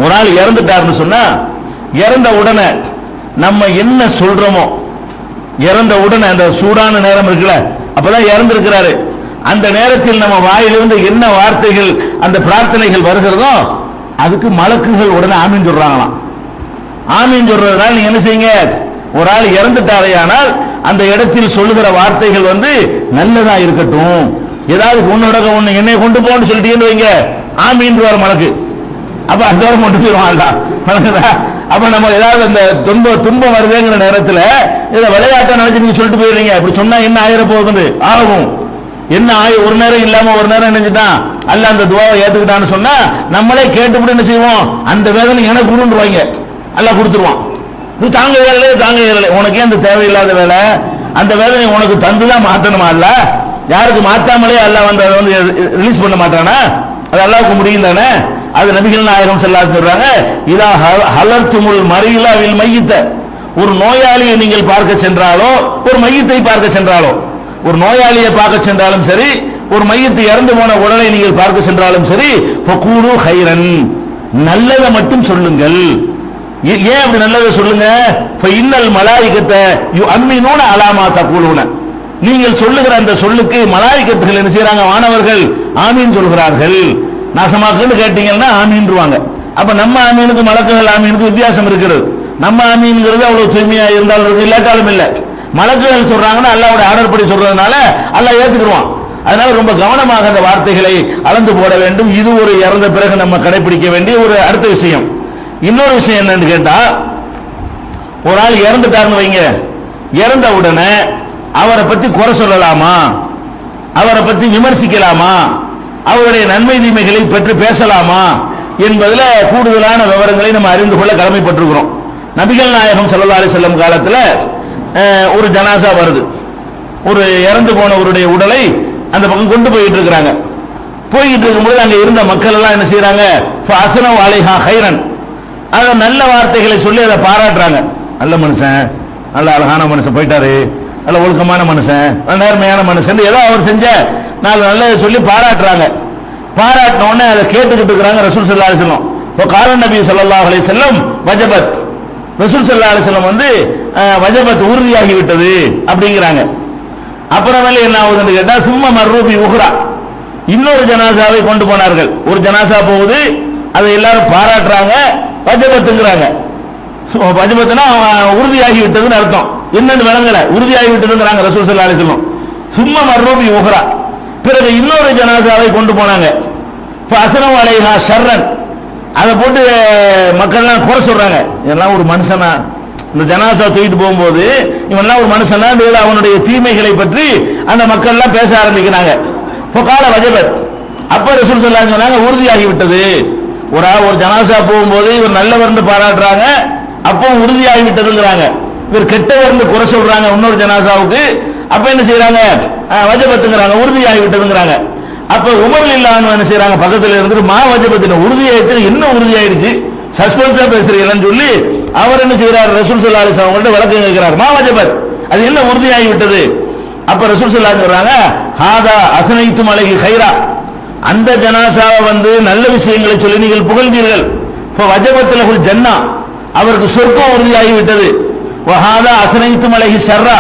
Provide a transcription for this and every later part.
ஒரு ஆள் இறந்துட்டாருன்னு சொன்னா இறந்த உடனே நம்ம என்ன சொல்றோமோ, இறந்த உடனே அந்த சூடான நேரம் இருக்குல்ல, அப்பதான் இறந்திருக்கிறாரு, அந்த நேரத்தில் நம்ம வாயிலிருந்து என்ன வார்த்தைகள் அந்த பிரார்த்தனைகள் வருகிறதோ அதுக்கு மலக்குகள் உடனே ஆமீன் சொல்றாங்களாம். ஆமீன் சொல்றதுனால நீங்க என்ன செய்யுங்க, ஒரு ஆள் இறந்துட்டாரையானால் அந்த இடத்தில் சொல்லுகிற வார்த்தைகள் நல்லதா இருக்கட்டும். ஏதாவது ஒன்னு என்னை கொண்டு போன்னு சொல்லிட்டீங்கன்னு வைங்க, ஆமீன் மலக்கு, அப்ப அதோட கொண்டு போயிருவான்டா. அப்ப நம்ம ஏதாவது அந்த துன்பம் வருதுங்கிற நேரத்தில் இதை விளையாட்டை நினைச்சு நீங்க சொல்லிட்டு போயிடுறீங்க. இப்படி சொன்னா என்ன ஆயிர போகுது ஆகும், என்ன ஒரு நேரம் இல்லாம ஒரு நேரம் நினைச்சுட்டான் அல்ல அந்த துவாவை ஏத்துக்கிட்டான்னு சொன்னா நம்மளே கேட்டுப்பட்டு என்ன செய்வோம், அந்த வேதனை எனக்கு கொடுத்துருவாங்க, அல்ல கொடுத்துருவான். இது தாங்க இயறலை, உனக்கே அந்த தேவையில்லாத வேலை, அந்த வேதனை உனக்கு தந்துதான் மாத்தணுமா? அல்ல யாருக்கு மாத்தாமலே அல்ல அதை ரிலீஸ் பண்ண மாட்டானா? அது அல்லாஹ்வுக்கு முடியும் தானே. அது நபிகள் நாயகம் ஸல்லல்லாஹு அலைஹி சொல்றாங்க, இதா ஹலர்துமுல் மரீலா வில் மையித்த, ஒரு நோயாளியை நீங்கள் பார்க்க சென்றாலோ ஒரு மையத்தை பார்க்க சென்றாலோ, ஒரு நோயாளியை பார்க்க சென்றாலும் சரி, ஒரு மையத்தை இறந்து போன உடலை நீங்கள் பார்க்க சென்றாலும் சரி, ஃபகூலு கைரன், நல்லதை மட்டும் சொல்லுங்கள். ஏன் அப்படி நல்லதை சொல்லுங்க? இன்னல் மலாயிகத்தை யுஅம்மினூன அலா மா தகூலூன, நீங்கள் சொல்லுகிற அந்த சொல்லுக்கு மலாயிகத்துகள் என்ன செய்யறாங்க, வானவர்கள் ஆமீன் சொல்கிறார்கள். நாசமாக்குன்னு கேட்டீங்கன்னா ஆமீன்றுவாங்க. அப்ப நம்ம ஆமீனுக்கு மலக்குகள் ஆமீனுக்கு வித்தியாசம் இருக்கிறது. நம்ம ஆமீன்ங்கிறது அவ்வளவு தூய்மையா இருந்தாலும் இல்லாட்டாலும் இல்லை, மலக்குகள் சொல்றாங்கன்னா அல்லாஹ்வுடைய ஆர்டர் படி சொல்றதுனால அல்லாஹ் ஏத்துக்குவான். அதனால ரொம்ப கவனமாக அந்த வார்த்தைகளை அளந்து போட வேண்டும். இது ஒரு இறந்த பிறகு நம்ம கடைபிடிக்க வேண்டிய ஒரு அடுத்த விஷயம். இன்னொரு விஷயம் என்னன்னு கேட்டா, ஒரு ஆள் இறந்துட்டாருன்னு வைங்க, இறந்த உடனே அவரை பத்தி குறை சொல்லலாமா, அவரை பத்தி விமர்சிக்கலாமா, அவருடைய நன்மை தீமைகளை பற்றி பேசலாமா என்பதில் கூடுதலான விவரங்களை நம்ம அறிந்து கொள்ள கடமைப்பட்டிருக்கிறோம். நபிகள் நாயகம் ஸல்லல்லாஹு அலைஹி வஸல்லம் காலத்தில் ஒரு ஜனாசா வருது, ஒரு இறந்து போனவருடைய உடலை அந்த பக்கம் கொண்டு போயிட்டு இருக்கிறாங்க. போயிட்டு இருக்கும்போது அங்க இருந்த மக்கள் எல்லாம் என்ன செய்யறாங்க, ஃபஅஸ்னவு அலைஹா கைரன், அத நல்ல வார்த்தைகளை சொல்லி அதை பாராட்டுறாங்க. நல்ல மனுஷன், நல்ல அழகான மனுஷன் போயிட்டாரு, நல்ல ஒழுக்கமான மனுஷன், நேர்மையான மனுஷன், ஏதோ அவர் செஞ்ச நல்லதை சொல்லி பாராட்டுறாங்க. பாராட்டின உடனே அதை கேட்டுக்கிட்டு இருக்கிறாங்க ரசூல் ஸல்லல்லாஹு அலைஹி வஸல்லம். இப்போ காலன் நபி ஸல்லல்லாஹு அலைஹி வஸல்லம் வஜபத், ரசூல் ஸல்லல்லாஹு அலைஹி வஸல்லம் வஜபத் உறுதியாகி விட்டது அப்படிங்கிறாங்க. அப்புறமேல என்ன ஆகுதுன்னு கேட்டா, சும்மா மர்ரூபி உஹ்ரா, இன்னொரு ஜனாசாவை கொண்டு போனார்கள். ஒரு ஜனாசா போகுது, அதை எல்லாரும் பாராட்டுறாங்க, வஜபத்துங்கிறாங்க. வஜபத்துனா உறுதியாகி விட்டதுன்னு அர்த்தம். என்னன்னு விளங்கல, உறுதியாகி விட்டதுங்கிறாங்க ரசூல் ஸல்லல்லாஹு அலைஹி வஸல்லம். சும்மா மர்ரூபி உஹ்ரா, பிறகு இன்னொரு ஜனாசாவை கொண்டு போனாங்க. ஃபஅஸ்னவு அலைஹா ஷர்ரன், அதை போட்டு மக்கள்லாம் குறை சொல்றாங்க. இதெல்லாம் ஒரு மனுஷனா, இந்த ஜனாசா தூக்கிட்டு போகும்போது இவன்லாம் ஒரு மனுஷனா, அவனுடைய தீமைகளை பற்றி அந்த மக்கள் எல்லாம் பேச ஆரம்பிக்கிறாங்க. ஃபகால வஜபத், அப்ப ரசூல் ஸல்லல்லாஹு அலைஹி வஸல்லம் சொன்னாங்க உறுதியாகி விட்டது. ஒரு ஜனாசா போகும்போது இவர் நல்லவர்னு பாராட்டுறாங்க, அப்போ உறுதியாகி விட்டதுங்கிறாங்க. இவர் கெட்டவர்னு குறை சொல்றாங்க இன்னொரு ஜனாசாவுக்கு, அப்ப என்ன செய்யறாங்க, வஜபத்துங்கிறாங்க, உறுதியாகி விட்டதுங்கிறாங்க. அப்ப உமர் இல்லாம என்ன செய்யறாங்க, பக்கத்துல இருந்துட்டு மா வஜபத்தின உறுதியாயிடுச்சு, என்ன உறுதியாயிடுச்சு, சஸ்பென்ஸா பேசுறீங்கன்னு சொல்லி அவர் என்ன செய்யறாரு, ரசூல் ஸல்லல்லாஹு அலைஹி வஸல்லம் விளக்கம் கேட்கிறார். மா வஜபத், அது என்ன உறுதியாகி விட்டது? அப்ப ரசூல் ஸல்லல்லாஹு அலைஹி சொல்றாங்க, ஹாதா அஸ்னைத்தும் அலைஹி கைரா, அந்த ஜனாசாவை நல்ல விஷயங்களை சொல்லி நீங்கள் புகழ்ந்தீர்கள். வஜபத் லஹுல் ஜன்னா, அவருக்கு சொர்க்கம் உறுதியாகி விட்டது. வஹாதா அஸ்னைத்தும் அலைஹி ஷர்ரா,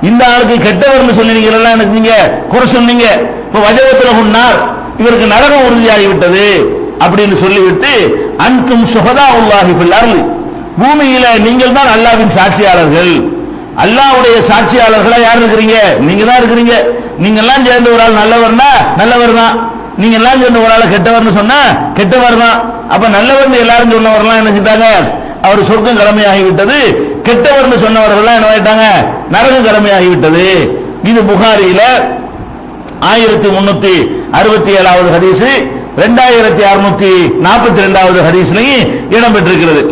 இந்த ஆளுக்கு கெட்டவர்னு சொல்லி நீங்க எல்லாம் எனக்கு நீங்க குறை சொன்னீங்க. இப்போ வஜபத் லஹுன் நார், இவருக்கு நரகம் உறுதியாகி விட்டது அப்படின்னு சொல்லிவிட்டு, அன்தும் ஷுஹதாஉல்லாஹி ஃபில் அர்லி, பூமியில நீங்கள் தான் அல்லாஹ்வின் சாட்சியாளர்கள். அல்லாஹ்வுடைய சாட்சியாளர்களா யார் இருக்கிறீங்க? நீங்க தான் இருக்கிறீங்க. நீங்க எல்லாம் சேர்ந்து ஒரு ஆள் நல்லவர்னா நல்லவர் தான், நீங்க எல்லாம் சேர்ந்து ஒரு ஆளை கெட்டவர்னு சொன்னா கெட்டவர் தான். அப்ப நல்லவர்னு எல்லாரும் சொன்னவர்கள்லாம் என்ன செஞ்சாங்க, அவர் சொர்க்கம் கடமையாகிவிட்டது. கெட்டவர்னு சொன்னவர்கள் என்ன ஆயிட்டாங்க, நரகம் கடமையாகிவிட்டது. இது புகாரியில 1367வது ஹதீஸ், 2642வது ஹதீஸ்லையும் இடம் பெற்றிருக்கிறது.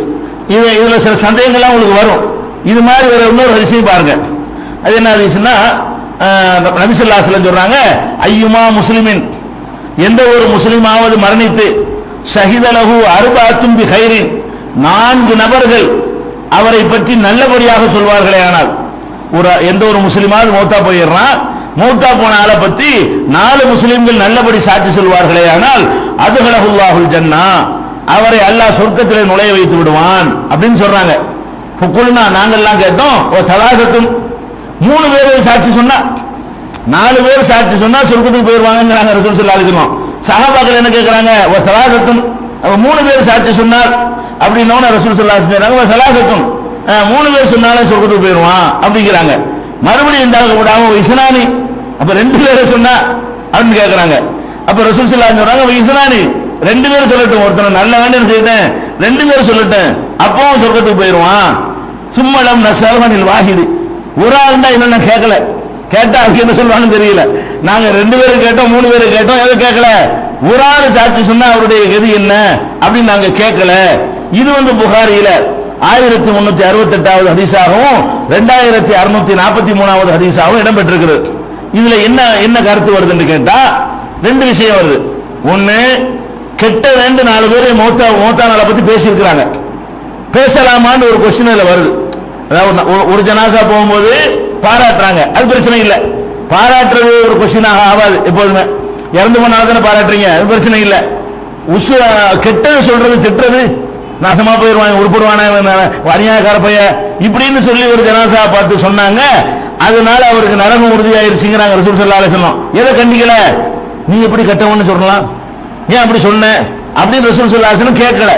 இதுல சில சந்தேகங்கள்லாம் உங்களுக்கு வரும். இது மாதிரி வேற இன்னொரு ஹதீஸையும் பாருங்க. அது என்ன ஹதீஸ்னா, நபி ஸல்லல்லாஹு அலைஹி வஸல்லம் சொல்றாங்க, ஐயுமா முஸ்லிமின், எந்த ஒரு முஸ்லிமாவது மரணித்து ஷஹிதலஹு அர்பஅத்தும் பி கைரின், 4 நபர்கள் அவரை பற்றி நல்லபடியாக சொல்வார்களே, ஆனால் எந்த ஒரு முஸ்லிமாவது மௌத்தா போயிடுறான், மௌத்தா போன ஆளை பத்தி 4 முஸ்லிம்கள் நல்லபடி சாட்சி சொல்வார்களே, ஆனால் அதுஹலஹுல்லாஹுல் ஜன்னா, அவரை அல்லாஹ் சொர்க்கத்திலே நுழைய வைத்து விடுவான் அப்படின்னு சொல்றாங்க. புக்குள்னா நாங்கெல்லாம் கேட்டோம், ஓ சலாசத்தும் 3 பேர் சாட்சி சொன்னா, 4 பேர் சாட்சி சொன்னா சொர்க்கத்துக்கு போயிருவாங்கிறாங்க ரசூல் ஸல்லல்லாஹு அலைஹி வஸல்லம். சஹாபாக்கள் என்ன கேட்கறாங்க, ஓ சலாசத்தும் 3 பேர் சாட்சி சொன்னார் அப்படின்னா ரசூல் ஸல்லல்லாஹு அலைஹி வஸல்லம் ஓ சலாசத்தும் 3 பேர் சொன்னாலும் சொர்க்கத்துக்கு போயிருவான் அப்படிங்கிறாங்க. மறுபடியும் இந்த விடாம இஸ்னானி, அப்ப 2 பேர் சொன்னா அப்படின்னு கேட்கறாங்க. அப்ப ரசூல் ஸல்லல்லாஹு அலைஹி வஸல்லம் இஸ்னானி 2 பேர் சொல்லட்டும், ஒருத்தர் நல்ல வேண்டிய செய்தேன் 2 பேர் சொல்லட்டும், அப்பவும் சொர்க்கத்துக்கு போயிருவான். சும்மலம் நசல்வனில் வாஹிது, ஒரு ஆள் தான் என்னென்ன கேட்கல, கேட்டா அதுக்கு என்ன சொல்லுவான்னு தெரியல. நாங்க 2 பேரும் கேட்டோம் 3 பேரும் கேட்டோம், எதை கேட்கல, ஒரு ஆள் சாட்சி சொன்னா அவருடைய கதி என்ன அப்படின்னு நாங்க கேட்கல. இது புகாரியில 1368வது ஹதீஸாகவும் 2643வது ஹதீஸாகவும் இடம்பெற்றிருக்கிறது. இதுல என்ன கருத்து வருதுன்னு கேட்டா 2 விஷயம் வருது. ஒண்ணு, கெட்ட வேண்டு 4 பேர் மௌத்தானால பத்தி பேசியிருக்கிறாங்க, பேசலாமான்னு ஒரு கொஸ்டின் இதுல வருது. அதாவது ஒரு ஜனாசா போகும்போது பாராட்டுறாங்க, அது பிரச்சனை இல்லை. பாராட்டுறது ஒரு கொஸ்டினாக ஆகாது. எப்போதுமே இறந்து போனாலும் தானே பாராட்டுறீங்க, அது பிரச்சனை இல்லை. கெட்டது சொல்றது, திட்டுறது, நாசமா போயிருவாங்க, உருப்படுவான அநியாயக்கார பைய இப்படின்னு சொல்லி ஒரு ஜனாசா பார்த்து சொன்னாங்க. அதனால அவருக்கு நரகம் உறுதியாயிருச்சுங்கிறாங்க ரசூல் ஸல்லல்லாஹு அலைஹி வஸல்லம். எதை கண்டிக்கல, நீ எப்படி கெட்டவன்னு சொல்லலாம், ஏன் அப்படி சொன்ன அப்படின்னு ரசூல் ஸல்லல்லாஹு அலைஹி வஸல்லம் கேட்கல.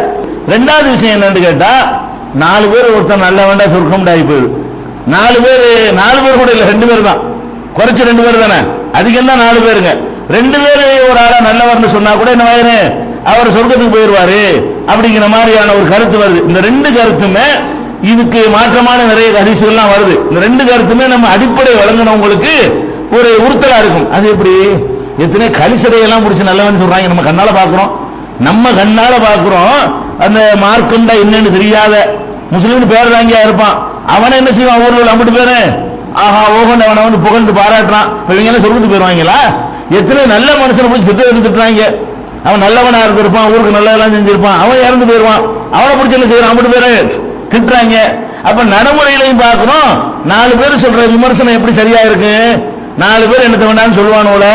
2வது விஷயம் என்னன்னு கேட்டா, 4 பேர் ஒருத்தர் நல்ல வேண்டா சொர்க்கம் ஆகி போயிடுது. 4 பேர் கூட இல்ல, 2 பேர் தான், குறைச்சு 2 பேர் தானே, அதிகம் தான் 4 பேருங்க. 2 பேர் ஒரு ஆளா நல்லவர்னு சொன்னா கூட என்ன ஆயிரு, அவர் சொர்க்கத்துக்கு போயிருவாரு அப்படிங்கிற மாதிரியான ஒரு கருத்து வருது. இந்த 2 கருத்துமே இதுக்கு மாற்றமான நிறைய ஹதீஸ்கள்லாம் வருது. இந்த 2 கருத்துமே நம்ம அடிப்படை வழங்கினவங்களுக்கு ஒரு உறுத்தலா இருக்கும். அது எப்படி, எத்தனை கலிசடையெல்லாம் முடிச்சு நல்லவன்னு சொல்றாங்க, நம்ம கண்ணால பாக்குறோம். அந்த மார்க்கண்டா என்னன்னு தெரியாத முஸ்லீம் பேர் தாங்கியா இருப்பான், அவனை என்ன செய்வான், ஊர்ல அம்பிட்டு பேரு ஆஹா ஓகன் அவனை புகழ்ந்து பாராட்டுறான், இவங்க எல்லாம் சொர்க்கத்துக்கு போயிருவாங்களா? எத்தனை நல்ல மனுஷனை போய் திட்டுறாங்க. அவன் நல்லவனா இருந்திருப்பான், ஊருக்கு நல்லதெல்லாம் செஞ்சிருப்பான், அவன் இறந்து போயிருவான், அவனை பிடிச்ச என்ன செய்யறான், அம்பிட்டு பேரு திட்டுறாங்க. அப்ப நடைமுறையிலையும் பார்க்கணும், 4 பேர் சொல்ற விமர்சனம் எப்படி சரியா இருக்கு, 4 பேர் என்னத்தை வேண்டாம்னு சொல்லுவானோல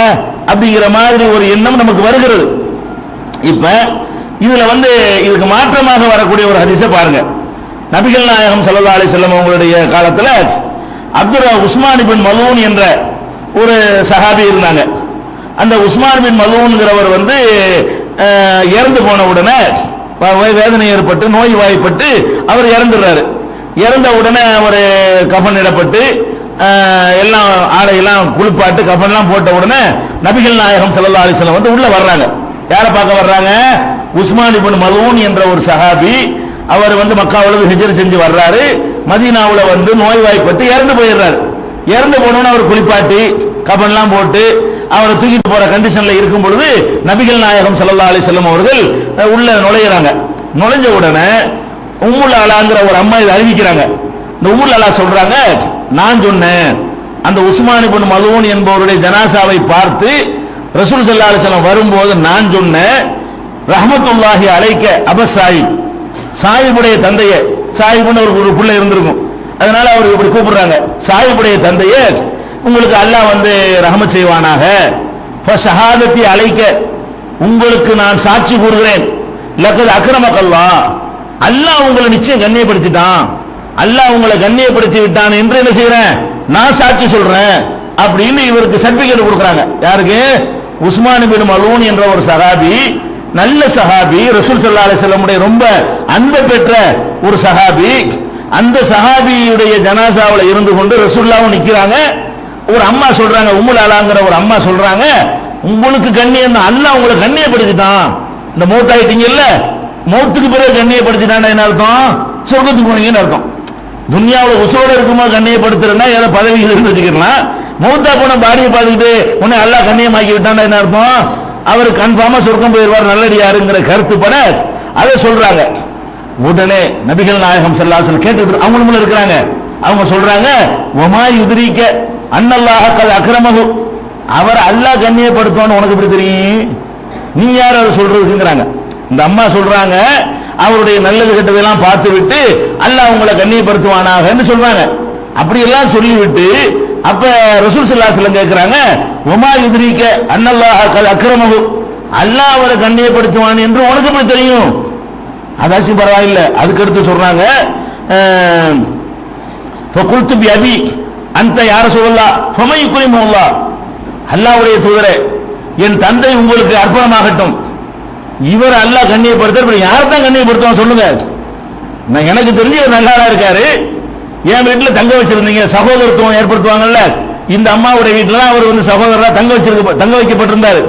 அப்படிங்கிற மாதிரி ஒரு எண்ணம் நமக்கு வருகிறது. இப்ப இதுல இதுக்கு மாற்றமாக வரக்கூடிய ஒரு ஹதீஸை பாருங்க. நபிகள் நாயகம் ஸல்லல்லாஹு அலைஹி வஸல்லம் அவங்களுடைய காலத்துல உஸ்மான் பின் மலூன் என்ற ஒரு சஹாபி இருந்தாங்க. அந்த உஸ்மான் பின் மலூன்கிறவர் இறந்து போன உடனே வேதனை ஏற்பட்டு நோய்வாய்ப்பட்டு அவர் இறந்துடுறாரு. இறந்த உடனே அவர் கஃன் இடப்பட்டு எல்லாம் ஆடையெல்லாம் குளிப்பாட்டு கஃன்லாம் போட்ட உடனே நபிகள் நாயகம் ஸல்லல்லாஹு அலைஹி வஸல்லம் உள்ள வர்றாங்க. யாரை பார்க்க வர்றாங்க, உஸ்மான் இப்னு மலூன் என்ற ஒரு சஹாபி. அவர் மக்காவுல ஹிஜ்ர் செஞ்சு வர்றாரு, மதீனாவுல நோய்வாய்ப்பட்டு இறந்து போயிடுறாரு. இறந்து போனோன்னு அவர் குளிப்பாட்டி கஃன்லாம் போட்டு அவரை தூக்கிட்டு போற கண்டிஷன்ல இருக்கும் பொழுது நபிகள் நாயகம் ஸல்லல்லாஹு அலைஹி வஸல்லம் அவர்கள் உள்ள நுழையிறாங்க. நுழைஞ்ச உடனே உம்முல் அலாங்கிற ஒரு அம்மா இதை அறிவிக்கிறாங்க. இந்த உம்முல் அலா சொல்றாங்க, நான் சொன்னேன் அந்த உஸ்மான் இப்னு மலூன் என்பவருடைய ஜனாசாவை பார்த்து ரசூல் ஸல்லல்லாஹு அலைஹி வஸல்லம் வரும்போது நான் சொன்னேன், ரஹ்மத்துல்லாஹி அலைக்க அபா சாயிப், சாயிபுடைய தந்தையே, சாயிப்னு ஒரு பிள்ளை இருந்திருக்கும், அதனால அவர் இப்படி கூப்பிடுறாங்க, சாயிபுடைய தந்தையே உங்களுக்கு அல்லாஹ் ரஹமத் செய்வானாக, ஃபஷஹாதத்தி அலைக்க, உங்களுக்கு நான் சாட்சி கூறுகிறேன், லக்கத் அக்ரமக்கல்லாஹ், அல்லாஹ் உங்களை நிச்சயம் கண்ணியப்படுத்திட்டான், அல்லாஹ் உங்களை கண்ணியப்படுத்தி விட்டான் என்று என்ன செய்யறேன், நான் சாட்சி சொல்றேன் அப்படின்னு இவருக்கு சர்டிபிகேட் கொடுக்குறாங்க. யாருக்கு, உஸ்மான் பின் மலூன் என்ற ஒரு சஹாபி, நல்ல சஹாபி, ரசூல் ஸல்லல்லாஹு அலைஹி வஸல்லம் ரொம்ப அன்பை பெற்ற ஒரு சஹாபி. அந்த சஹாபியுடைய ஜனாசாவுல இருந்து கொண்டு ரசூலுல்லாஹ் நிக்கிறாங்க. ஒரு அம்மா சொல்றாங்க, உம்முல் அலாங்கிற ஒரு அம்மா சொல்றாங்க, உங்களுக்கு கண்ணியம் தான், அல்லாஹ் உங்களை கண்ணியப்படுத்திட்டான், இந்த மௌத்தாயிட்டீங்கல்ல, மௌத்துக்கு பிறகு கண்ணியப்படுத்திட்டான் என்ன அர்த்தம், சொர்க்கத்துக்கு போனீங்கன்னு அர்த்தம். துன்யாவுல உசோட இருக்கும்போது கண்ணியப்படுத்துறா ஏதோ பதவிகள் இருந்து வச்சுக்கலாம், மௌத்தா போன பாடியை பார்த்துக்கிட்டு உன்னை அல்லாஹ் கண்ணியமாக்கி விட்டான் என்ன அர்த்தம், அவர் கன்ஃபார்மா சொர்க்கம் போயிருவார் நல்லடியாருங்கிற கருத்துப்பட அதை சொல்றாங்க. உடனே நபிகள் நாயகம் ஸல்லல்லாஹு அலைஹி வஸல்லம் கேட்டுட்டு அவங்களும் இருக்கிறாங்க. அவங்க சொல்றாங்க, வமா யுத்ரீக அன்னல்லாஹ கத் அக்ரமஹு, அவர் அல்லாஹ் கண்ணியப்படுத்துவான்னு உனக்கு எப்படி தெரியும், நீ யார் அதை சொல்றதுக்குங்கிறாங்க. இந்த அம்மா சொல்றாங்க, அவருடைய நல்லது கெட்டதெல்லாம் பார்த்து விட்டு அல்லாஹ் உங்களை கண்ணியப்படுத்துவானாக சொல்றாங்க. அப்படி எல்லாம் சொல்லிவிட்டு அப்ப ரசூல் ஸல்லல்லாஹு அலைஹி வஸல்லம் கேட்கிறாங்க, வமா யுத்ரீக அன்னல்லாஹ கத் அக்ரமஹு, அல்லாஹ் அவரை கண்ணியப்படுத்துவான் என்று உனக்கு எப்படி தெரியும், அதாச்சும் பரவாயில்ல. அதுக்கு அடுத்து சொல்றாங்க ஃபகுல்து பி அபி அன்த யா ரசூலல்லாஹ் ஃபமை யுக்ரிமுல்லாஹ், அல்லாஹ்வுடைய தூதரே என் தந்தை உங்களுக்கு அர்ப்பணமாகட்டும். இவர் அல்லாஹ் கண்ணியப்படுத்த யார் தான் கண்ணியப்படுத்துவான் சொல்லுங்க. நான் எனக்கு தெரிஞ்சு ஒரு நல்ல ஆளா இருக்காரு. என் வீட்டில் தங்க வச்சிருந்தீங்க, சகோதரத்துவம் ஏற்படுத்துவாங்கல்ல, இந்த அம்மாவுடைய வீட்டில் தான் அவர் வந்து சகோதரரா தங்க வைக்கப்பட்டிருந்தாரு.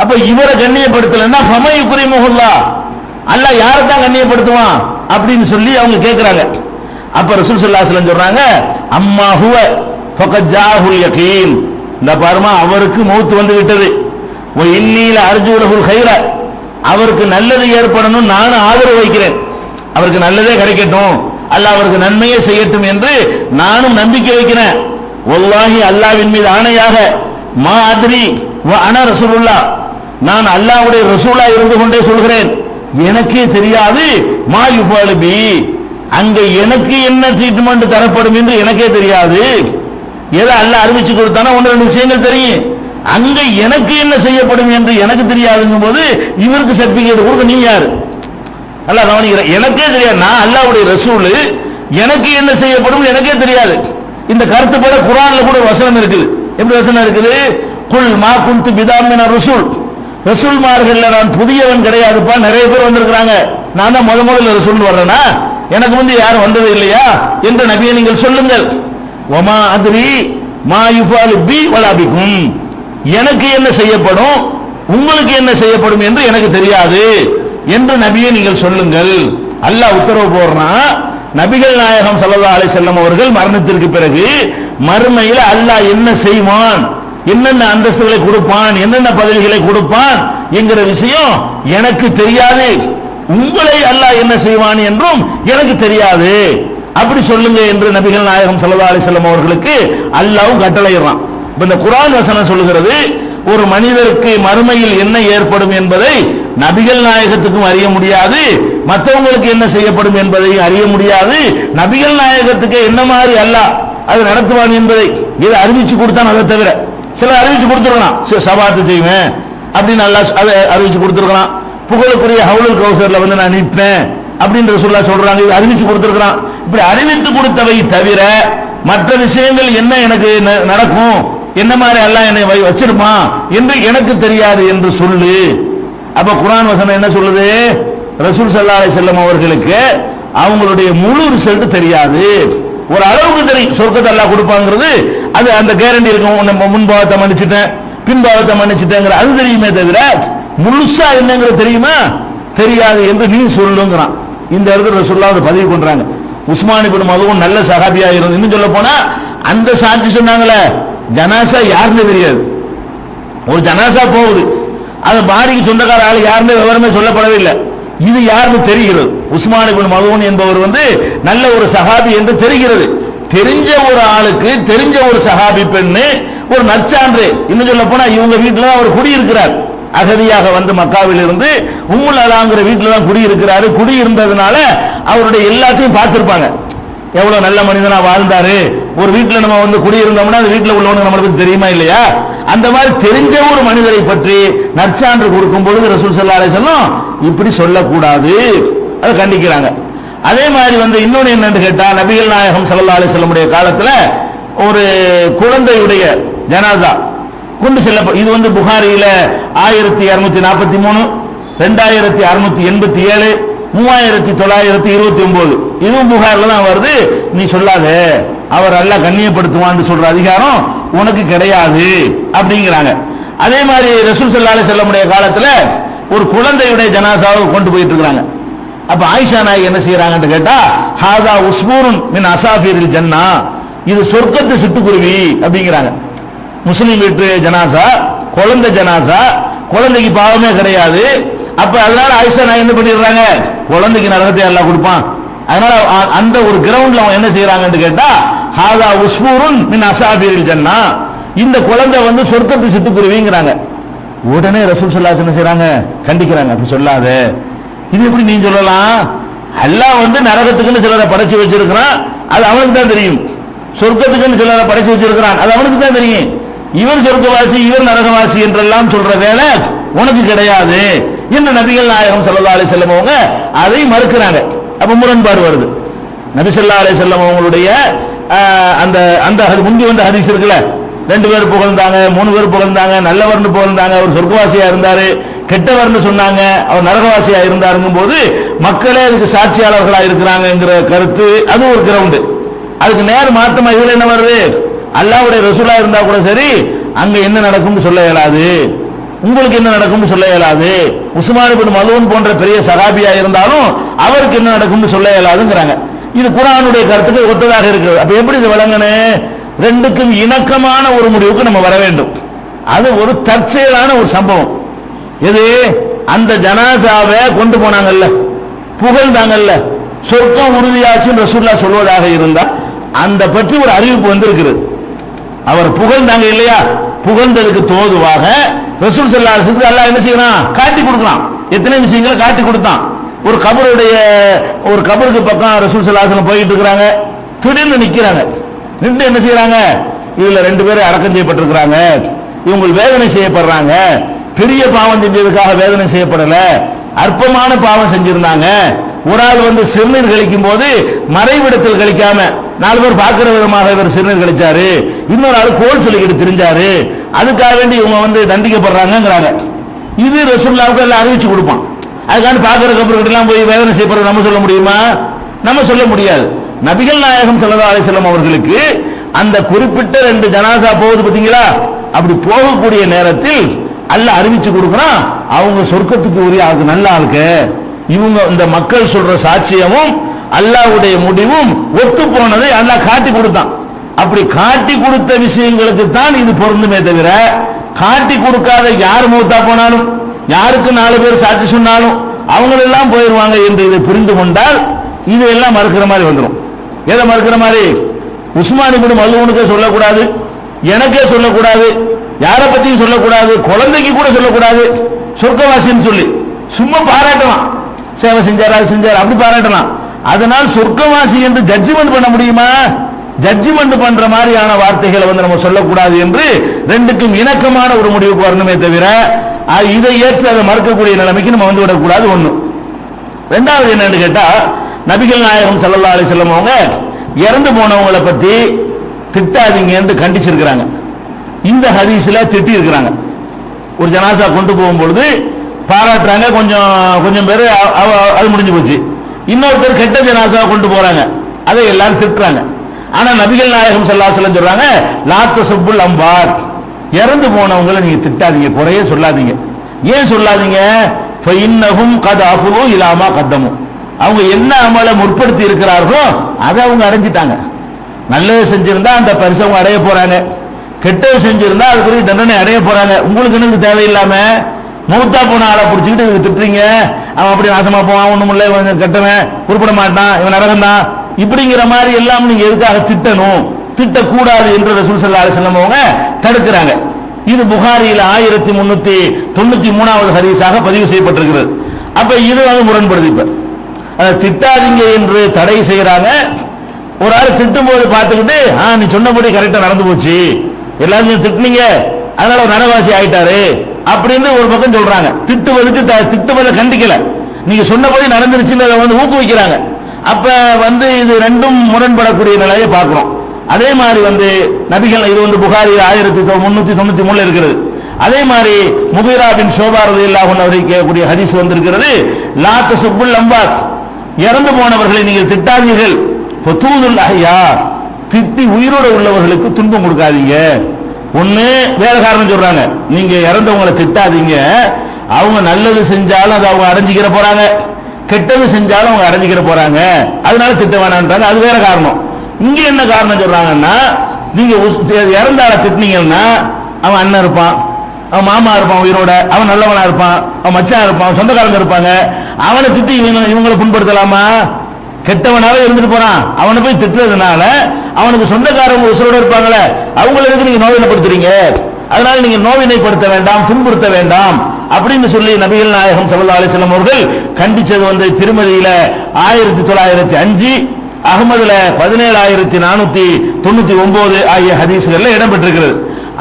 அப்ப இவரை கண்ணியப்படுத்தலன்னா ஃபமை யுக்ரிமுல்லாஹ், அல்லாஹ் யாரை தான் கண்ணியப்படுத்துவான் அப்படின்னு சொல்லி அவங்க கேட்கிறாங்க. அப்ப ரசூல் ஸல்லல்லாஹு அலைஹி வஸல்லம் சொல்றாங்க அம்மா ஹுவ ஃபகத் ஜாஹுல் யகீன், இந்த பாருமா அவருக்கு மௌத் வந்து விட்டது. வ இன்னீல அர்ஜூலஹுல் கைர, அவருக்கு நல்லது ஏற்படணும் நானும் ஆதரவு வைக்கிறேன், அவருக்கு நல்லதே கிடைக்கட்டும், அல்லாஹ் அவருக்கு நன்மையே செய்யட்டும் என்று நானும் நம்பிக்கை வைக்கிறேன். வல்லாஹி அல்லாஹ்வின் மீது ஆணையாக மா அத்ரி வ அனா ரசூலுல்லாஹ், நான் அல்லாஹ்வுடைய ரசூலா இருந்து கொண்டே சொல்கிறேன், எனக்கே தெரியாது மா யுஃபாலு பி, அங்க எனக்கு என்ன ட்ரீட்மெண்ட் தரப்படும் என்று எனக்கே தெரியாது. ஏதோ அல்லாஹ் அறிவிச்சு கொடுத்தானா ஒன்று ரெண்டு விஷயங்கள் தெரியும், அங்க எனக்கு என்ன செய்யப்படும் என்று எனக்கு தெரியாதுங்கும் போது இவருக்கு சர்டிபிகேட் கொடுக்க நீ யாரு? அல்லாஹ் கவனிக்கிறேன், எனக்கே தெரியாது, நான் அல்லாஹ்வுடைய ரசூல், எனக்கு என்ன செய்யப்படும் எனக்கே தெரியாது. இந்த கருத்துப்பட குர்ஆன்ல கூட வசனம் இருக்குது. எப்படி வசனம் இருக்குது? குல் மா குன்து பிதாமின ரசூல், ரசூல்மார்கள்ல நான் புதியவன் கிடையாதுப்பா, நிறைய பேர் வந்திருக்கிறாங்க, நான் தான் முதல்ல ரசூல் வர்றேனா, எனக்கு வந்து யாரும் வந்தது இல்லையா என்று நபியை நீங்கள் சொல்லுங்கள். வமா அத்ரி மா யுஃபாலு பி வலா பிகும், எனக்கு என்ன செய்யப்படும் உங்களுக்கு என்ன செய்யப்படும் என்று எனக்கு தெரியாது என்று நபியை நீங்கள் சொல்லுங்கள். அல்லாஹ் உத்தரவு போடுறான். நபிகள் நாயகம் ஸல்லல்லாஹு அலைஹி வஸல்லம் அவர்கள் மரணத்திற்கு பிறகு மறுமையில் அல்லாஹ் என்ன செய்வான், என்னென்ன அந்தஸ்துகளை கொடுப்பான், என்னென்ன பதவிகளை கொடுப்பான் என்கிற விஷயம் எனக்கு தெரியாது, உங்களை அல்லாஹ் என்ன செய்வான் என்றும் எனக்கு தெரியாது, அப்படி சொல்லுங்க என்று நபிகள் நாயகம் ஸல்லல்லாஹு அலைஹி வஸல்லம் அவர்களுக்கு அல்லாஹ் கட்டளையிடுறான். இந்த குர்ஆன் வசனம் சொல்லுகிறது ஒரு மனிதருக்கு மறுமையில் என்ன ஏற்படும் என்பதை நபிகள் நாயகத்துக்கும் அறிய முடியாது, மற்றவங்களுக்கு என்ன செய்யப்படும் என்பதை அறிய முடியாது. நபிகள் நாயகத்துக்கு என்ன மாதிரி அல்லாஹ் அது நடத்துவான் என்பதை இதை அறிவிச்சு கொடுத்தான். அதை தவிர சில அறிவிச்சு கொடுத்துருக்கலாம், சபாத்து செய்வேன் அப்படின்னு அல்லாஹ் அதை அறிவிச்சு கொடுத்துருக்கலாம். புகழுக்குரிய ஹவுலுல் கௌசர்ல வந்து நான் நிற்பேன் அப்படின்ற சொல்றாங்க, இது அறிவிச்சு கொடுத்துருக்கிறான். இப்படி அறிவித்து கொடுத்தவை தவிர மற்ற விஷயங்கள் என்ன எனக்கு நடக்கும், என்ன மாதிரி அல்லாஹ் என்னை வச்சிருப்பான் என்று எனக்கு தெரியாது என்று சொல்லு. அப்ப குர்ஆன் வசனம் என்ன சொல்லுது? ரசூல் ஸல்லல்லாஹு அலைஹி வஸல்லம் அவர்களுக்கு அவங்களுடைய முழு ரிசல்ட் தெரியாது, ஒரு அளவுக்கு தெரியும் சொர்க்கத்தை அல்லாஹ் கொடுப்பாங்கிறது, அது அந்த கேரண்டி இருக்கும். முன்பாவத்தை மன்னிச்சுட்டேன் பின்பாவத்தை மன்னிச்சுட்டேங்கிற அது தெரியுமே தவிர முழுசா என்னங்கிறது தெரியுமா தெரியாது என்று நீ சொல்லுங்கிறான். இந்த இடத்துல ரசூலுல்லாஹ் ஒரு பதிவு பண்றாங்க. உஸ்மான் இப்னு மதுன் நல்ல சஹாபியா இருந்து, இன்னும் சொல்ல போனா அந்த சாட்சி சொன்னாங்களே ஜனாசா யாருன்னு தெரியாது, ஒரு ஜனாசா போகுது, அது பாடிக்கு சொந்தக்கார ஆள் யாருன்னு விவரமே சொல்லப்படவில்லை, இது யாருன்னு தெரிகிறது. உஸ்மான் இப்னு மதுன் என்பவர் வந்து நல்ல ஒரு சஹாபி என்று தெரிகிறது. தெரிஞ்ச ஒரு ஆளுக்கு தெரிஞ்ச ஒரு சஹாபி பெண்ணு ஒரு நற்சான்று, இன்னும் சொல்ல போனா இவங்க வீட்டுல அவர் குடியிருக்கிறார், அகதியாக வந்து மக்காவில் இருந்து உம்முல் அலாங்கிற வீட்டில் தான் குடியிருக்கிறாரு. குடியிருந்ததுனால அவருடைய எல்லாத்தையும் பார்த்திருப்பாங்க, எவ்வளவு நல்ல மனிதனா வாழ்ந்தாரு. ஒரு வீட்டில் நம்ம வந்து குடியிருந்தோம்னா அந்த வீட்டில் உள்ளவனுக்கு நம்மளுக்கு தெரியுமா இல்லையா? அந்த மாதிரி தெரிஞ்ச ஒரு மனிதரை பற்றி நற்சான்று கொடுக்கும் பொழுது ரசூல் ஸல்லல்லாஹு அலைஹி வஸல்லம் இப்படி சொல்லக்கூடாது, அதை கண்டிக்கிறாங்க. அதே மாதிரி வந்து இன்னொன்று என்னன்னு கேட்டா, நபிகள் நாயகம் ஸல்லல்லாஹு அலைஹி வஸல்லம் உடைய காலத்துல ஒரு குழந்தையுடைய ஜனாசா கொண்டு செல்ல, இது வந்து புகாரியில 1243, 2687, 3929 இதுவும் புகார்ல தான் வருது. நீ சொல்லாத, அவர் அல்லாஹ் கண்ணியப்படுத்துவான்னு சொல்ற அதிகாரம் உனக்கு கிடையாது அப்படிங்கிறாங்க. அதே மாதிரி ரசூல் ஸல்லல்லாஹு அலைஹி வஸல்லம் உடைய காலத்துல ஒரு குழந்தையுடைய ஜனாசாவை கொண்டு போயிட்டு இருக்காங்க. அப்ப ஆயிஷா நாயகி என்ன செய்யறாங்கன்னு கேட்டா, ஹாதா உஸ்பூருன் மின் அசாஃபீரில் ஜன்னா, இது சொர்க்கத்து சிட்டுக்குருவி அப்படிங்கிறாங்க. முஸ்லிம் வீட்டு ஜனாசா, குழந்தை ஜனாசா, குழந்தைக்கு பாவமே கிடையாது. அப்ப அதனால ஆயிஷா நாயகி என்ன பண்ணிடுறாங்க, குழந்தைக்கு நரகத்தை அல்லாஹ் கொடுப்பான். அதனால அந்த ஒரு கிரவுண்ட்ல அவங்க என்ன செய்யறாங்கன்னு கேட்டா, ஹாதா உஸ்பூருன் மின் அசாஃபீரில் ஜன்னா, இந்த குழந்தை வந்து சொர்க்கத்து சிட்டுக்குருவிங்கிறாங்க. உடனே ரசூல் ஸல்லல்லாஹு அலைஹி வஸல்லம் செய்றாங்க, கண்டிக்கிறாங்க, அப்படி சொல்லாத, இது எப்படி நீ சொல்லலாம், அல்லாஹ் வந்து நரகத்துக்குன்னு சிலரை படைச்சு வச்சிருக்கிறான், அது அவனுக்கு தான் தெரியும், சொர்க்கத்துக்குன்னு சிலரை படைச்சு வச்சிருக்கிறான், அது அவனுக்கு தான் தெரியும். இவர் சொர்க்கவாசி இவர் நரகவாசி என்றெல்லாம் சொல்ற வேலை உனக்கு கிடையாது என்று நபிகள் நாயகம் ஸல்லல்லாஹு அலைஹி வஸல்லம் அவங்க அதை மறுக்கிறாங்க. அப்ப முரண்பாடு வருது. நபி ஸல்லல்லாஹு அலைஹி வஸல்லம் அவங்களுடைய அந்த அந்த முந்தி வந்த ஹதீஸ் இருக்குல்ல, 2 பேர் புகழ்ந்தாங்க, 3 பேர் புகழ்ந்தாங்க, நல்லவர்னு புகழ்ந்தாங்க, அவர் சொர்க்கவாசியா இருந்தாரு, கெட்டவர்னு சொன்னாங்க, அவர் நரகவாசியா இருந்தாருங்கும் போது மக்களே அதுக்கு சாட்சியாளர்களா இருக்கிறாங்கிற கருத்து அது ஒரு கிரவுண்டு. அதுக்கு நேர் மாத்தமா இதுல என்ன வருது, அல்லாஹ்வுடைய ரசூலா இருந்தா கூட சரி அங்க என்ன நடக்கும்னு சொல்ல இயலாது, உங்களுக்கு என்ன நடக்கும்னு சொல்ல இயலாது, உஸ்மான் இப்னு மலூன் போன்ற பெரிய சஹாபியா இருந்தாலும் அவருக்கு என்ன நடக்கும்னு சொல்ல இயலாதுங்கிறாங்க. இது குர்ஆனுடைய கருத்துக்கு ஒத்ததாக இருக்குது. அப்ப எப்படி இது விளங்கனே, ரெண்டுக்கும் இணக்கமான ஒரு முடிவுக்கு நம்ம வர வேண்டும். அது ஒரு தற்செயலான ஒரு சம்பவம். எது, அந்த ஜனாசாவை கொண்டு போனாங்கல்ல, புகழ்ந்தாங்கல்ல, சொர்க்கம் உறுதியாச்சுன்னு ரசூலுல்லாஹ் சொல்வதாக இருந்தா அந்த பற்றி ஒரு அறிவிப்பு வந்திருக்கிறது. அவர் புகழ்ந்தாங்க இல்லையா, புகழ்ந்ததுக்கு தோதுவாக ரசூல் ஸல்லல்லாஹு அலைஹி வஸல்லம் அல்லாஹ் என்ன செய்யறான், காட்டி கொடுக்கலாம். எத்தனை விஷயங்களை காட்டி கொடுத்தான். ஒரு கபருக்கு பக்கம் ரசூல் ஸல்லல்லாஹு அலைஹி வஸல்லம் போயிட்டு இருக்கிறாங்க, திடீர்னு நிக்கிறாங்க. நின்று என்ன செய்யறாங்க, இதுல 2 பேர் அடக்கம் செய்யப்பட்டிருக்கிறாங்க, இவங்க வேதனை செய்யப்படுறாங்க, பெரிய பாவம் செஞ்சதுக்காக வேதனை செய்யப்படல, அற்பமான பாவம் செஞ்சிருந்தாங்க. ஒரு ஆள் வந்து சிறுநீர் கழிக்கும் போது மறைவிடத்தில் கழிக்காம 4 பேர் பார்க்கிற விதமாக இவர் சிறுநீர் கழிச்சாரு, இன்னொரு ஆள் கோல் சொல்லிக்கிட்டு திரிஞ்சாரு, அதுக்காக வேண்டி இவங்க வந்து தண்டிக்கப்படுறாங்கிறாங்க. இது ரசூலுல்லாஹ்வுக்கு எல்லாம் அறிவிச்சு கொடுப்பான். அதுக்காண்டி பார்க்கிற கபருக்கு எல்லாம் போய் வேதனை செய்யப்படுறது நம்ம சொல்ல முடியுமா, நம்ம சொல்ல முடியாது. நபிகள் நாயகம் ஸல்லல்லாஹு அலைஹி வஸல்லம் அவர்களுக்கு அந்த குறிப்பிட்ட 2 ஜனாசா போகுது பாத்தீங்களா, அப்படி போகக்கூடிய நேரத்தில் அல்லாஹ் அறிவிச்சு கொடுக்குறான், அவங்க சொர்க்கத்துக்கு உரிய ஆளுக்கு, நல்ல ஆளுக்கு. இவங்க இந்த மக்கள் சொல்ற சாட்சியமும் அல்லாஹ்வுடைய முடிவும் ஒத்து போனதை அல்லாஹ் காட்டி கொடுத்தான். அப்படி காட்டி கொடுத்த விஷயங்களுக்கு தான் இது பொருந்துமே தவிர, காட்டி கொடுக்காத யார் மௌத்தா போனாலும், யாருக்கு 4 பேர் சாட்சி சொன்னாலும் அவங்களெல்லாம் போயிடுவாங்க என்று இதை புரிந்து கொண்டால் இதெல்லாம் மறுக்கிற மாதிரி வந்துடும். எதை மறுக்கிற மாதிரி, உஸ்மான் இப்னு மலூனுக்கே சொல்லக்கூடாது, எனக்கே சொல்லக்கூடாது, யாரை பத்தியும் சொல்லக்கூடாது, குழந்தைக்கு கூட சொல்லக்கூடாது, சொர்க்கவாசின்னு சொல்லி சும்மா பாராட்டலாம், சேவை செஞ்சார் அது செஞ்சார் அப்படி பாராட்டலாம். அதனால் சொர்க்கவாசி என்று ஜட்ஜ்மெண்ட் பண்ண முடியுமா, ஜட்ஜ்மெண்ட் பண்ற மாதிரியான வார்த்தைகளை வந்து நம்ம சொல்லக்கூடாது என்று ரெண்டுக்கும் இணக்கமான ஒரு முடிவுக்கு வரணுமே தவிர இதை ஏற்று அதை மறுக்கக்கூடிய நிலைமைக்கு நம்ம வந்து விடக்கூடாது. ஒண்ணு. ரெண்டாவது என்னன்னு கேட்டா, நபிகள் நாயகம் ஸல்லல்லாஹு அலைஹி வஸல்லம் அவங்க இறந்து போனவங்களை பத்தி திட்டாதீங்க என்று கண்டிச்சிருக்கிறாங்க. இந்த ஹதீஸ்ல திட்டி இருக்கிறாங்க. ஒரு ஜனாசா கொண்டு போகும்பொழுது பாராட்டுறாங்க, கொஞ்சம் பேர் அது முடிஞ்சு போச்சு. இன்னொருத்தர் கெட்ட ஜனாசா கொண்டு போறாங்க, அதை எல்லாரும் திட்டுறாங்க. ஆனா நபிகள் நாயகம் ஸல்லல்லாஹு அலைஹி வஸல்லம் சொல்றாங்க, லா தஸுப்புல் அம்வாத், இறந்து போனவங்களை நீங்க திட்டாதீங்க, குறையே சொல்லாதீங்க. ஏன் சொல்லாதீங்க, ஃபஇன்னஹும் கத் அஃபு இலா மா கத்தமு, அவங்க என்ன அமலை முற்படுத்தி இருக்கிறார்களோ அதை அவங்க அடைஞ்சிட்டாங்க. நல்லது செஞ்சிருந்தா அந்த பரிசு அவங்க அடைய போறாங்க, கெட்டது செஞ்சிருந்தா அதுக்குரிய தண்டனை அடைய போறாங்க. உங்களுக்கு எனக்கு தேவையில்லாம மௌத்தா போன ஆளை பிடிச்சிக்கிட்டு திட்டுறீங்க, அவன் அப்படி நாசமா போவான், ஒண்ணும் இல்லை, கெட்டவன், உருப்பட மாட்டான், இவன் நரகம் தான், இப்படிங்கிற மாதிரி எல்லாம் நீங்க எதுக்காக திட்டணும், திட்டக்கூடாது என்று ரசூல் ஸல்லல்லாஹு அலைஹி வஸல்லம் அவங்க தடுக்கிறாங்க. இது புகாரியில் 1393வது ஹதீஸாக பதிவு செய்யப்பட்டிருக்கிறது. அப்ப இது வந்து முரண்படுது. இப்ப திட்டாதீங்க என்று தடை செய்யறாங்க. ஒரு ஆள் திட்டும் போது பார்த்துக்கிட்டு நீ சொன்னபடி கரெக்டா நடந்து போச்சு, எல்லாரும் திட்டுனீங்க அதனால ஒரு நரவாசி ஆயிட்டாரு அப்படின்னு ஒரு பக்கம் சொல்றாங்க. திட்டுவதை கண்டிக்கல, நீங்க சொன்னபடி நடந்துருச்சுன்னு அதை வந்து ஊக்குவிக்கிறாங்க. அப்ப வந்து இது ரெண்டும் முரண்படக்கூடிய நிலையை பார்க்கிறோம். அதே மாதிரி வந்து நபிகள், இது வந்து புகாரி 1393 இருக்கிறது. அதே மாதிரி முகீரா பின் ஷோபா ரலியல்லாஹு அன்ஹு அறிவிக்கக்கூடிய ஹதீஸ் வந்திருக்கிறது, லா தஸுப்புல் அம்வாத், இறந்து போனவர்களை நீங்கள் திட்டாதீர்கள், ஃபதூதுல் அஹ்யா, திட்டி உயிரோடு உள்ளவர்களுக்கு துன்பம் கொடுக்காதீங்க. ஒண்ணு வேற காரணம் சொல்றாங்க, நீங்க இறந்தவங்களை திட்டாதீங்க, அவங்க நல்லது செஞ்சாலும் அதை அவங்க அடைஞ்சிக்கிற போறாங்க, கெட்டது செஞ்சாலும் அவங்க அடைஞ்சிக்கிற போறாங்க, அதனால திட்ட வேணான்றாங்க. அது வேற காரணம். இங்க என்ன காரணம் சொல்றாங்கன்னா, நீங்க இறந்தால திட்டினீங்கன்னா அவன் அண்ணன் இருப்பான், அவன் மாமா இருப்பான் உயிரோட, அவன் நல்லவனா இருப்பான், அவன் மச்சான் இருப்பான், சொந்தக்காரங்க இருப்பாங்க, அவனை திட்டி இவங்களை புண்படுத்தலாமா? கெட்டவனாவே இருந்துட்டு போறான், அவனை போய் திட்டுறதுனால அவனுக்கு சொந்தக்காரங்க உசுரோட இருப்பாங்களே அவங்களுக்கு நீங்க நோவினைப்படுத்துறீங்க, அதனால நீங்க நோவினைப்படுத்த வேண்டாம், துன்புறுத்த வேண்டாம் அப்படின்னு சொல்லி நபிகள் நாயகம் ஸல்லல்லாஹு அலைஹி வஸல்லம் அவர்கள் கண்டிச்சது வந்து திருமதியில 1905, அகமதுல 17499 ஆகிய ஹதீஸ்கள்ல இடம்பெற்றிருக்கிறது.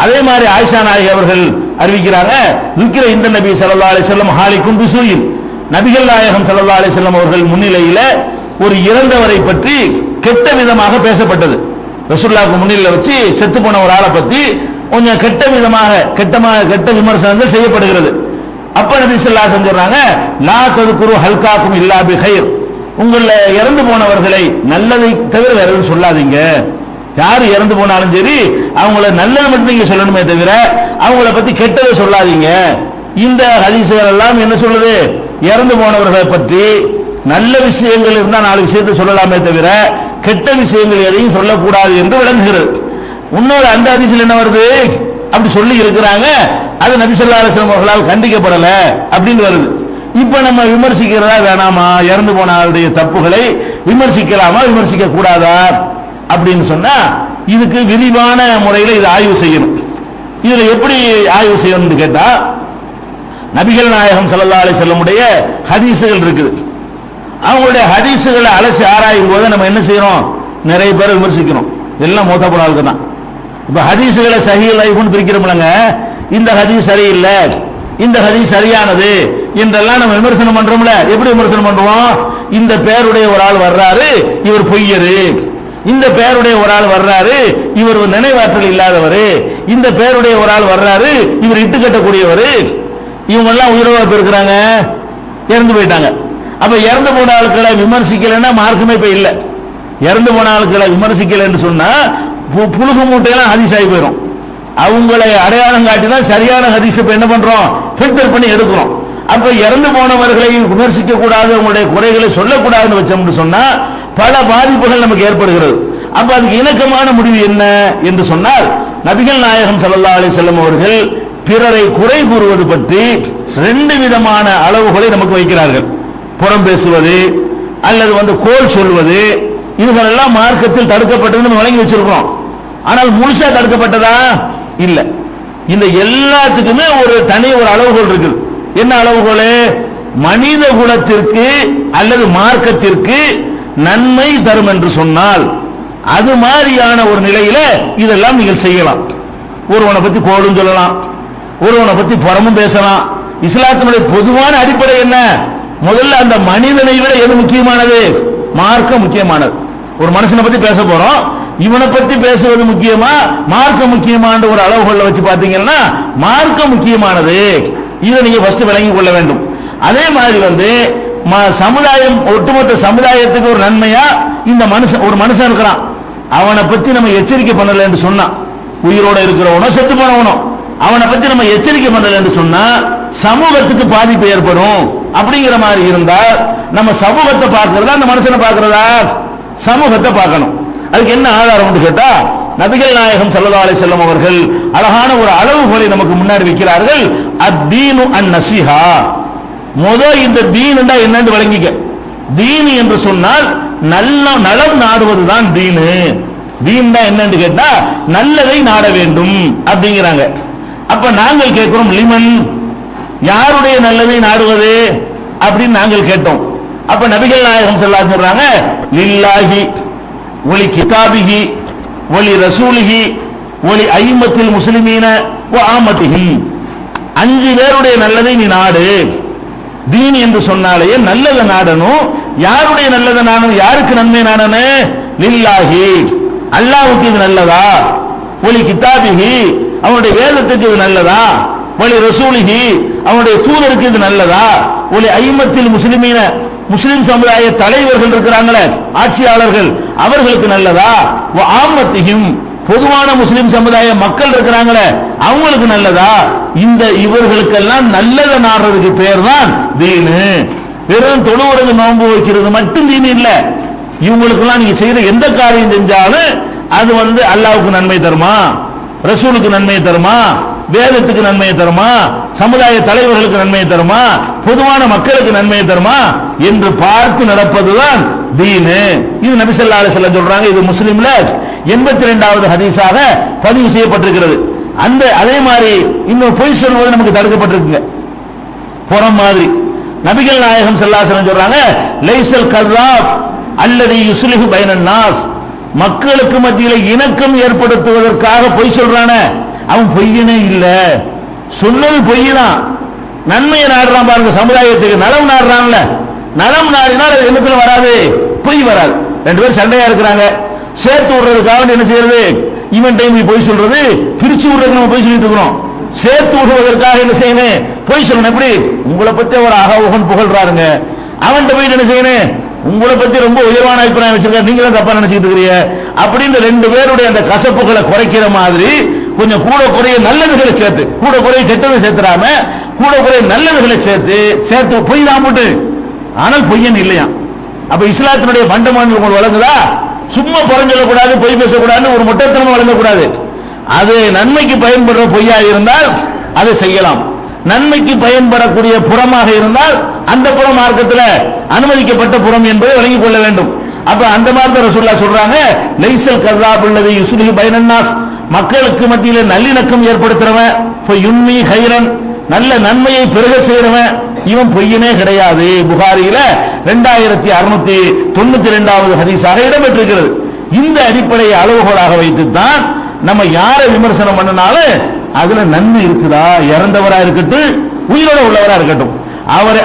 அதே மாதிரி ஆயிஷா நாயகி அவர்கள் அறிவிக்கிறாங்க. விக்கிர இந்த நபி ஸல்லல்லாஹு அலைஹி வஸல்லம் ஹாலிக்கும் பிசூயின், நபிகள் நாயகம் ஸல்லல்லாஹு அலைஹி வஸல்லம் அவர்கள் முன்னிலையில ஒரு இறந்தவரை பற்றி கெட்ட விதமாக பேசப்பட்டது. ரசூலுல்லாஹ்வுக்கு முன்னிலையில வச்சு செத்து போன ஒரு ஆளை பத்தி கொஞ்சம் கெட்ட விதமாக கெட்ட விமர்சனங்கள் செய்யப்படுகிறது. அப்ப நபி ஸல்லல்லாஹு அலைஹி வஸல்லம் சொல்றாங்க, லா தذكرு ஹல்காக்கும் இல்லா பிகைர், உங்கள இறந்து போனவர்களை நல்லதை தவிர வேற எதுவும் சொல்லாதீங்க. யாரு இறந்து போனாலும் சரி அவங்கள நல்லது மட்டும் நீங்க சொல்லணுமே தவிர அவங்கள பத்தி கெட்டதை சொல்லாதீங்க. இந்த ஹதீஸ்கள் எல்லாம் என்ன சொல்லுது? இறந்து போனவர்களை பற்றி நல்ல விஷயங்கள் இருந்தா 4 விஷயத்தை சொல்லலாமே தவிர கெட்ட விஷயங்கள் எதையும் சொல்லக்கூடாது என்று விளங்குகிறது. இன்னொரு அந்த ஹதீஸ்ல என்ன வருது? அப்படி சொல்லி இருக்கிறாங்க, அது நபி ஸல்லல்லாஹு அலைஹி வஸல்லம் அவர்களால் கண்டிக்கப்படல அப்படின்னு வருது. இப்ப நம்ம விமர்சிக்கிறதா வேணாமா? இறந்து போன ஆளுடைய தப்புகளை விமர்சிக்கலாமா விமர்சிக்க கூடாதா அப்படின்னு சொன்னா இதுக்கு விரிவான முறையில் இது ஆய்வு செய்யணும். இதுல எப்படி ஆய்வு செய்யணும்னு கேட்டா, நபிகள் நாயகம் ஸல்லல்லாஹு அலைஹி வஸல்லம் உடைய ஹதீஸ்கள் இருக்குது. அவங்களுடைய ஹதீஸ்களை அலசி ஆராயும் போது நம்ம என்ன செய்யறோம்? நிறைய பேரை விமர்சிக்கிறோம். எல்லாம் மூத்தப்பட ஆளுக்கு தான். இப்ப ஹதீஸ்களை சஹீஹ் லைஃப்னு பிரிக்கிறோம்லங்க, இந்த ஹதீஸ் சரியில்லை, இந்த ஹதீஸ் சரியானது என்றெல்லாம் நம்ம விமர்சனம் பண்றோம்ல. எப்படி விமர்சனம் பண்ணுவோம்? இந்த பேருடைய ஒரு ஆள் வர்றாரு, இவர் பொய்யரு. இந்த பேருடைய ஒரு ஆள் வர்றாரு, இவர் நினைவாற்றல் இல்லாதவர். இந்த பேருடைய ஒரு ஆள் வர்றாரு, இவர் இட்டு கட்டக்கூடியவர். இவங்க எல்லாம் உயிரோட இருக்கிறாங்க, இறந்து போயிட்டாங்க. அப்ப இறந்து போன ஆட்களை விமர்சிக்கலைன்னா மார்க்கமே இப்ப இல்லை. இறந்து போன ஆட்களை விமர்சிக்கலைன்னு சொன்னா புழுகு மூட்டையெல்லாம் ஹதீஸ் ஆகி போயிடும். அவங்களை அடையாளம் காட்டி தான் சரியான ஹதீஸ் இப்ப என்ன பண்றோம்? ஃபில்டர் பண்ணி எடுக்கிறோம். அப்ப இறந்து போனவர்களை விமர்சிக்க கூடாது, அவங்களுடைய குறைகளை சொல்லக்கூடாதுன்னு வச்சோம்னு சொன்னா பல பாதிப்புகள் நமக்கு ஏற்படுகிறது. அப்ப அதுக்கு இணக்கமான முடிவு என்ன என்று சொன்னால், நபிகள் நாயகம் ஸல்லல்லாஹு அலைஹி வஸல்லம் அவர்கள் பிறரை குறை கூறுவது பற்றி 2 விதமான அளவுகளை நமக்கு வைக்கிறார்கள். புறம் பேசுவது அல்லது கோல் சொல்வது, இதுகள் எல்லாம் மார்க்கத்தில் தடுக்கப்பட்டது நம்ம வழங்கி வச்சிருக்கிறோம். ஆனால் முழுசா தடுக்கப்பட்டதா இல்ல. இந்த எல்லாத்துக்குமே ஒரு தனி ஒரு அளவுகோல் இருக்குது. என்ன அளவுகோல்? மனித குலத்திற்கு அல்லது மார்க்கத்திற்கு நன்மை தரும் என்று சொன்னால் அது மாதிரியான ஒரு நிலையில இதெல்லாம் நீங்கள் செய்யலாம். ஒருவனை பத்தி கோலும் சொல்லலாம், ஒருவனை பத்தி புறமும் பேசலாம். இஸ்லாத்தினுடைய பொதுவான அடிப்படை என்ன? முதல்ல அந்த மனிதனை விட எது முக்கியமானது? மார்க்கம் முக்கியமானது. ஒரு மனுஷனை பத்தி பேச போறோம், இவனை பத்தி பேசுவது முக்கியமா மார்க்கம் முக்கியமான ஒரு அளவுகோல வச்சு பாத்தீங்கன்னா மார்க்கம் முக்கியமானது. இதை நீங்க ஃபர்ஸ்ட் விளங்கி கொள்ள வேண்டும். அதே மாதிரி சமுதாயம், ஒட்டுமொத்த சமுதாயத்துக்கு ஒரு நன்மையா இந்த ஒரு மனுஷன் இருக்கிறான், அவனை பத்தி நம்ம எச்சரிக்கை பண்ணல என்று சொன்னா, உயிரோட இருக்கிறவனோ செத்து போனவனோ அவனை பத்தி நம்ம எச்சரிக்கை பண்ணல என்று சொன்னா சமூகத்துக்கு பாதிப்பு ஏற்படும். அப்படிங்கிற மாதிரி இருந்தா நம்ம சமூகத்தை பார்க்கிறதா அந்த மனுஷனை பார்க்கிறதா? சமூகத்தை பார்க்கணும். அதுக்கு என்ன ஆதாரம் கேட்டா, நபிகள் நாயகம் ஸல்லல்லாஹு அலைஹி வஸல்லம் அவர்கள் அழகான ஒரு அளவுகோலை நமக்கு முன்னாடி வைக்கிறார்கள். அத்தீனு அன்-நஸீஹா. இந்த தீன் என்னன்னு விளங்கிக்க. தீன் என்று சொன்னால் நலம் நாடுவதுதான் தீனு. தீன் தான் என்னன்னு கேட்டா நல்லதை நாட வேண்டும் அப்படிங்கிறாங்க. அப்ப நாங்கள் கேட்கிறோம், லிமன், யாருடைய நல்லதை நாடுவது அப்படின்னு நாங்கள் கேட்டோம். அப்ப நபிகள் நாயகம் ஸல்லல்லாஹு அலைஹி வஸல்லம் சொல்றாங்க, லில்லாஹி வலி கிதாபிஹி வலி ரசூலிஹி வலி அய்மத்தில் முஸ்லிமீன வ ஆமத்திஹிம். 5 பேருடைய நல்லதை நீ நாடு. தீன் என்று சொன்னாலே நல்லதை நாடணும். யாருடைய நல்லதை நாடணும்? யாருக்கு நன்மை நாடணும்? லில்லாஹி, அல்லாஹ்வுக்கு இது நல்லதா? வலி கிதாபிஹி, அவனுடைய வேதத்துக்கு இது நல்லதா? வலி ரசூலிஹி, அவனுடைய தூதருக்கு இது நல்லதா? வலி அய்மத்தில் முஸ்லிமீன, முஸ்லிம் சமுதாய தலைவர்கள் இருக்கிறாங்களே, ஆட்சியாளர்கள், அவர்களுக்கு நல்லதா? வ ஆமத்திஹிம், பொதுவான முஸ்லிம் சமுதாய மக்கள் இருக்கிறாங்களே, அவங்களுக்கு நல்லதா? இவர்களுக்கெல்லாம் நல்லதை நாடுறதுக்கு பேர் தான் தீனு. வெறும் தொழுவுறது நோன்பு வைக்கிறது மட்டும் தீனு இல்ல. இவங்களுக்கெல்லாம் நீங்க செய்யற எந்த காரியம் செஞ்சாலும் அது அல்லாஹ்வுக்கு நன்மை தருமா, ரசூலுக்கு நன்மை தருமா, வேதத்துக்கு நன்மை தருமா, சமுதாய தலைவர்களுக்கு நன்மை தருமா, பொதுவான மக்களுக்கு நன்மை தருமா என்று பார்த்து நடப்பதுதான் தீனு. இது நபி ஸல்லல்லாஹு அலைஹி வஸல்லம் சொல்றாங்க. இது முஸ்லிம்ல 82வது ஹதீஸாக பதிவு செய்யப்பட்டிருக்கிறது. அதே மாதிரி இன்னும் பொய் சொல்வது நமக்கு தடுக்கப்பட்டிருக்குங்க. புறம் மாதிரி நபிகள் நாயகம் ஸல்லல்லாஹு அலைஹி வஸல்லம் சொல்றாங்க, லைஸல் கذாப் அல்லதி யுஸ்லிஹு பைனன் நாஸ், மக்களுக்கு மத்தியில் இணக்கம் ஏற்படுத்துவதற்காக பொய் சொல்றானே அவன் பொய்யனே இல்ல. சொன்னது பொய் தான். நன்மையை நாடுறான் பாருங்க, சமுதாயத்துக்கு நலம் நாடுறான்ல, நலம் நாடினால் அது எண்ணத்துல வராது, பொய் வராது. ரெண்டு பேரும் சண்டையா இருக்கிறாங்க, சேர்த்து விடுறதுக்காக என்ன செய்யறது, இவன் டைம் பொய் சொல்றது, பிரிச்சு விடுறதுக்கு நம்ம பொய் சொல்லிட்டு இருக்கிறோம். சேர்த்து விடுவதற்காக என்ன செய்யணும், பொய் சொல்லணும். எப்படி உங்களை பத்தி ஒரு அகவுகன் புகழ்றாருங்க, அவன்கிட்ட போயிட்டு என்ன செய்யணும், உங்களை பத்தி ரொம்ப உயர்வான அபிப்பிராயம் வச்சிருக்காரு, நீங்களும் தப்பா நினைச்சிட்டு இருக்கிறீங்க அப்படின்னு ரெண்டு பேருடைய அந்த கசப்புகளை குறைக்கிற மாதிரி கொஞ்சம் கூட குறைய நல்லதுகளை சேர்த்து, கூட குறைய கெட்டதை சேர்த்துறாம கூட குறைய நல்லதுகளை சேர்த்து சேர்த்து பொய் தான் போட்டு, ஆனால் பொய்யன் இல்லையா. அப்ப இஸ்லாத்தினுடைய பண்டமானது உங்களுக்கு வழங்குதா, சும்மா புறஞ்சொல்லக்கூடாது, பொய் பேசக்கூடாதுன்னு ஒரு முட்டத்தனமா வழங்கக்கூடாது. அது நன்மைக்கு பயன்படுற பொய்யா இருந்தால் அதை செய்யலாம், நன்மைக்கு பயன்படக்கூடிய புறமாக இருந்தால் அந்த புற மார்க்கத்தில் அனுமதிக்கப்பட்ட புறம் என்பதை வழங்கிக் கொள்ள வேண்டும். அப்ப அந்த மாதிரி ரசூலுல்லாஹ் சொல்றாங்க, லைஸல் கஸாப் அல்லது யுஸ்லிஹு பைனன்னாஸ், மக்களுக்கு மத்தியில நல்லிணக்கம் ஏற்படுத்துறவன், ஃபயுன்மி ஹைரன், நல்ல நன்மையை பெருக செய்யறவன், இவன் பொய்யனே கிடையாது. புகாரியில 2692வது ஹதீஸாக இடம்பெற்றிருக்கிறது. இந்த அடிப்படையை அளவுகோலாக வைத்துத்தான் நம்ம யாரை விமர்சனம் பண்ணினாலும் அதுல நன்மை இருக்குதா, இறந்தவரா இருக்கட்டும் உயிரோட உள்ளவரா இருக்கட்டும்,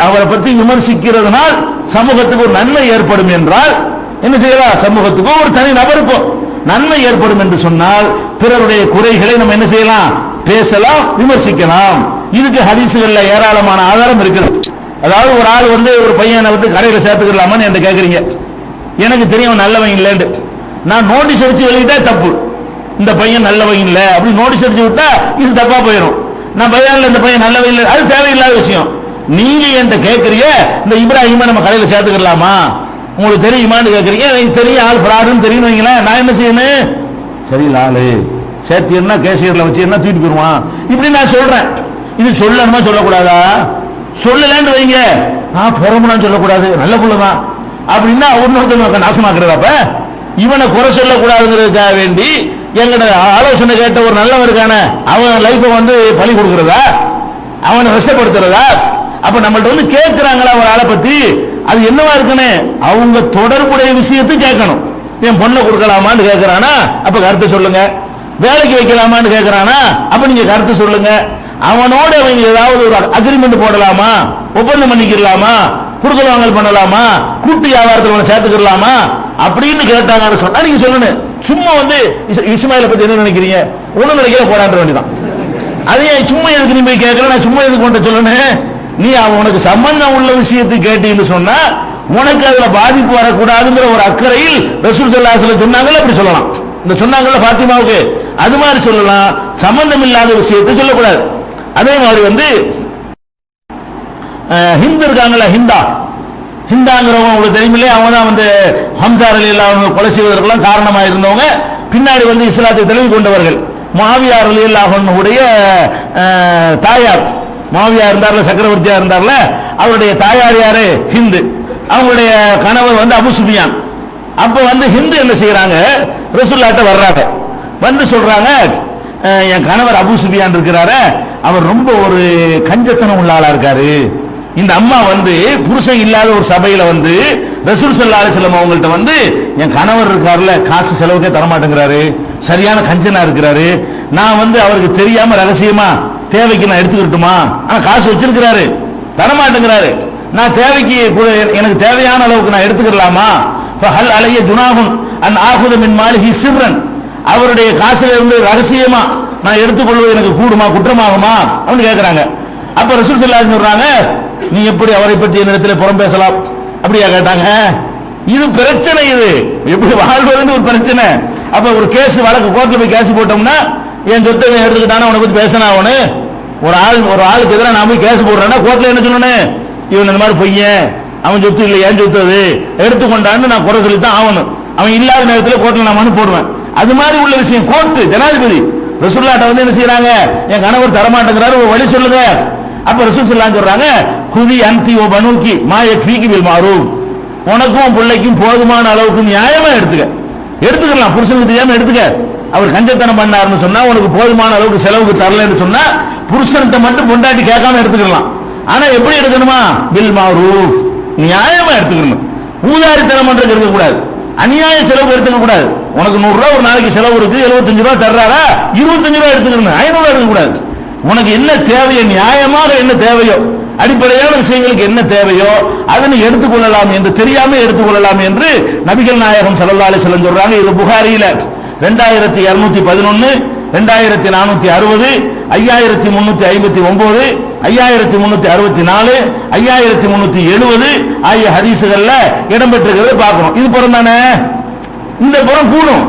அவரை பற்றி விமர்சிக்கிறதுனால் சமூகத்துக்கு ஒரு நன்மை ஏற்படும் என்றால் என்ன செய்யலாம், சமூகத்துக்கும் ஒரு தனி நபருக்கும் நன்மை ஏற்படும் என்று சொன்னால் பிறருடைய குறைகளை நம்ம என்ன செய்யலாம், பேசலாம், விமர்சிக்கலாம். இதுக்கு ஹதீசுகள்ல ஏராளமான ஆதாரம் இருக்குது. அதாவது ஒரு ஆள் ஒரு பையனை கடையில சேர்த்துக்கலாமான்னு என்ன கேட்கறீங்க, எனக்கு தெரியும் நல்லவன் இல்லைன்னு, நான் நோட்டீஸ் அடிச்சு வெளியிட்டா தப்பு, இந்த பையன் நல்லவன் இல்லை அப்படி நோட்டீஸ் அடிச்சு விட்டா இது தப்பா போயிடும். நான் பையன்ல இந்த பையன் நல்லவன் இல்லை, அது தேவையில்லாத விஷயம். நீங்க என்கிட்ட கேட்கறீங்க, இந்த இப்ராஹிமை நம்ம கடையில சேர்த்துக்கலாமா, உங்களுக்கு தெரியுமான்னு கேட்கறீங்க, எனக்கு தெரியும் ஆள் ஃப்ராடுன்னு தெரியும் வைங்களேன், நான் என்ன செய்யணும், சரியில்ல ஆளு சேர்த்தீங்கன்னா கேசியர்ல வச்சு என்ன தூக்கிட்டு போயிருவான் இப்படி நான் சொல்றேன். இது சொல்லணுமா சொல்லக்கூடாதா, சொல்லலன்னு வைங்க, நான் புறமுனான்னு சொல்லக்கூடாது, நல்ல புள்ளதான் அப்படின்னா ஒன்னொருத்தர் நாசமாக்குறதா. அப்ப இவனை குறை சொல்லக்கூடாதுங்கிறதுக்காக வேண்டி எங்கட ஆலோசனை கேட்ட ஒரு நல்லவன் இருக்கான அவன் லைஃபை பலி கொடுக்கிறதா, அவனை விஷப்படுத்துறதா. அப்ப நம்மள்ட்ட கேட்கிறாங்களா ஒரு ஆளை பத்தி, அது என்னவா இருக்குன்னு அவங்க தொடர்புடைய விஷயத்தை கேட்கணும். என் பொண்ணை கொடுக்கலாமான்னு கேட்கிறானா, அப்ப கருத்து சொல்லுங்க. வேலைக்கு வைக்கலாமான்னு கேட்கிறானா, அப்ப நீங்க கருத்து சொல்லுங்க. அவனோட அவங்க ஏதாவது ஒரு அக்ரிமெண்ட் போடலாமா, ஒப்பந்தம் பண்ணிக்கலாமா, குடுக்கல் வாங்கல் பண்ணலாமா, கூட்டு வியாபாரத்தில் சேர்த்துக்கலாமா அப்படின்னு கேட்டாங்கன்னு சொன்னா நீங்க சொல்லணும். சும்மா இஸ்மாயிலை பத்தி என்ன நினைக்கிறீங்க, ஒண்ணு நினைக்கிற போராட்ட வேண்டியதான். அதே சும்மா எதுக்கு நீ போய் கேட்கல, நான் சும்மா எதுக்கு கொண்டு சொல்லணும், நீ உனக்கு சம்பந்தம் உள்ள விஷயத்தை கேட்டீங்கன்னு சொன்னா உனக்கு அதுல பாதிப்பு வரக்கூடாதுங்கிற ஒரு அக்கறையில் ரசூல் ஸல்லல்லாஹு அலைஹி வஸல்லம் சொன்னாங்கல்ல, அப்படி சொல்லலாம். இந்த சொன்னாங்கல்ல பாத்திமாவுக்கு, அது மாதிரி சொல்லலாம், சம்பந்தம் இல்லாத விஷயத்தை சொல்லக்கூடாது. அதே மாதிரி ஹிந்து இருக்காங்கல்ல, ஹிந்தாங்கிறவங்க உங்களுக்கு தெரியுமில்லையே, அவங்க தான் ஹம்சா ரலியல்லாஹு கொலை செய்வதற்கெல்லாம் காரணமாக இருந்தவங்க, பின்னாடி இஸ்லாத்தை தெளிவு கொண்டவர்கள். முஆவியா ரலியல்லாஹு அன்ஹுடைய தாயார், முஆவியா இருந்தார்ல, சக்கரவர்த்தியா இருந்தார்ல, அவருடைய தாயார் யாரு, ஹிந்து. அவங்களுடைய கணவர் அபு சுஃபியான். அப்ப ஹிந்து என்ன செய்யறாங்க, ரசூலுல்லாஹ்ட்ட வர்றாங்க, சொல்றாங்க, என் கணவர் அபு சுஃபியான் இருக்கிறாரு, அவர் ரொம்ப ஒரு கஞ்சத்தனம் உள்ள ஆளா இருக்காரு. இந்த அம்மா புருஷன் இல்லாத ஒரு சபையில ரசூல் ஸல்லல்லாஹு அலைஹி வஸல்லம் அவங்கள்ட்ட என் கணவர் இருக்காருல, காசு செலவுக்கே தரமாட்டேங்கிறாரு, சரியான கஞ்சனா இருக்கிறாரு, நான் அவருக்கு தெரியாம ரகசியமா தேவைக்கு நான் எடுத்துக்கிட்டுமா, ஆனா காசு வச்சிருக்கிறாரு தரமாட்டேங்கிறாரு, நான் தேவைக்கு எனக்கு தேவையான அளவுக்கு நான் எடுத்துக்கலாமா, ஃபஹல் அலைய ஜுனாஹுன் அன் ஆகுத மின் மாலிஹி சிர்ரன், அவருடைய காசுல இருந்து ரகசியமா நான் எடுத்துக்கொள்வது எனக்கு கூடுமா, குற்றமாகுமா அப்படின்னு கேட்கிறாங்க. அப்ப ரசூல் ஸல்லல்லாஹு அலைஹி சொல்றாங்க, நீ எப்படி அவரை பற்றி என்னிடத்தில் புறம் பேசலாம் அப்படியா கேட்டாங்க. இது பிரச்சனை, இது எப்படி வாழ்வதுன்னு ஒரு பிரச்சனை. அப்ப ஒரு கேஸ் வழக்கு கோர்ட்ல போய் கேஸ் போட்டோம்னா, என் சொத்தை எடுத்துக்கிட்டானா அவனை பத்தி பேசினா, அவனு ஒரு ஆளுக்கு எதிராக நான் போய் கேஸ் போடுறேன்னா கோர்ட்ல என்ன சொல்லணும், இவன் இந்த மாதிரி பையன், அவன் சொத்து இல்லை ஏன் சொத்து அது எடுத்துக்கொண்டான்னு நான் குறை சொல்லித்தான் ஆகணும். அவன் இல்லாத நேரத்தில் கோர்ட்ல நான் மனு போடுவேன். அது மாதிரி உள்ள விஷயம் கோர்ட் ஜனாதிபதி ரசூலுல்லாஹ்ட்ட என்ன செய்யறாங்க, என் கணவர் தரமாட்டேங்கிறாரு, ஒரு வழி சொல்லுங்க. அப்ப ரசூல் ஸல்லல்லாஹு சொல்றாங்க, குதி அன்தி ஓ பனுகி மா யக்ஃபீகி பில் மஅரூஃப், உனக்கும் பிள்ளைக்கும் போதுமான அளவுக்கு நியாயமா எடுத்துக்கலாம், புருஷனுக்கு தெரியாம எடுத்துக்க. அவர் கஞ்சத்தனம் பண்ணாருன்னு சொன்னா, உனக்கு போதுமான அளவுக்கு செலவுக்கு தரலன்னு சொன்னா புருஷன்கிட்ட மட்டும் பொண்டாட்டி கேட்காம எடுத்துக்கலாம். ஆனா எப்படி எடுக்கணுமா, பில் மஅரூஃப், நியாயமா எடுத்துக்கணும். ஊதாரித்தனம் பண்றது இருக்கக்கூடாது, அநியாய செலவு எடுத்துக்க கூடாது. உனக்கு 100 ரூபாய் ஒரு நாளைக்கு செலவு இருக்கு, 75 ரூபாய் தர்றாரா, 25 ரூபாய் எடுத்துக்கணும், 500 ரூபாய் எடுக்க கூடாது. உனக்கு என்ன தேவையோ, நியாயமாக என்ன தேவையோ, அடிப்படையான விஷயங்களுக்கு என்ன தேவையோ அதனை எடுத்துக்கொள்ளலாம் என்று, தெரியாம எடுத்துக்கொள்ளலாம் என்று நபிகள் நாயகம் ஸல்லல்லாஹு அலைஹி வஸல்லம் சொல்றாங்க. இது புகாரியில 2211, 2460, 5359, 5364, 5370 ஆகிய ஹதீசுகள்ல இடம்பெற்றிருக்கிறது பார்க்கிறோம். இது புறம் தானே, இந்த புறம் கூடும்.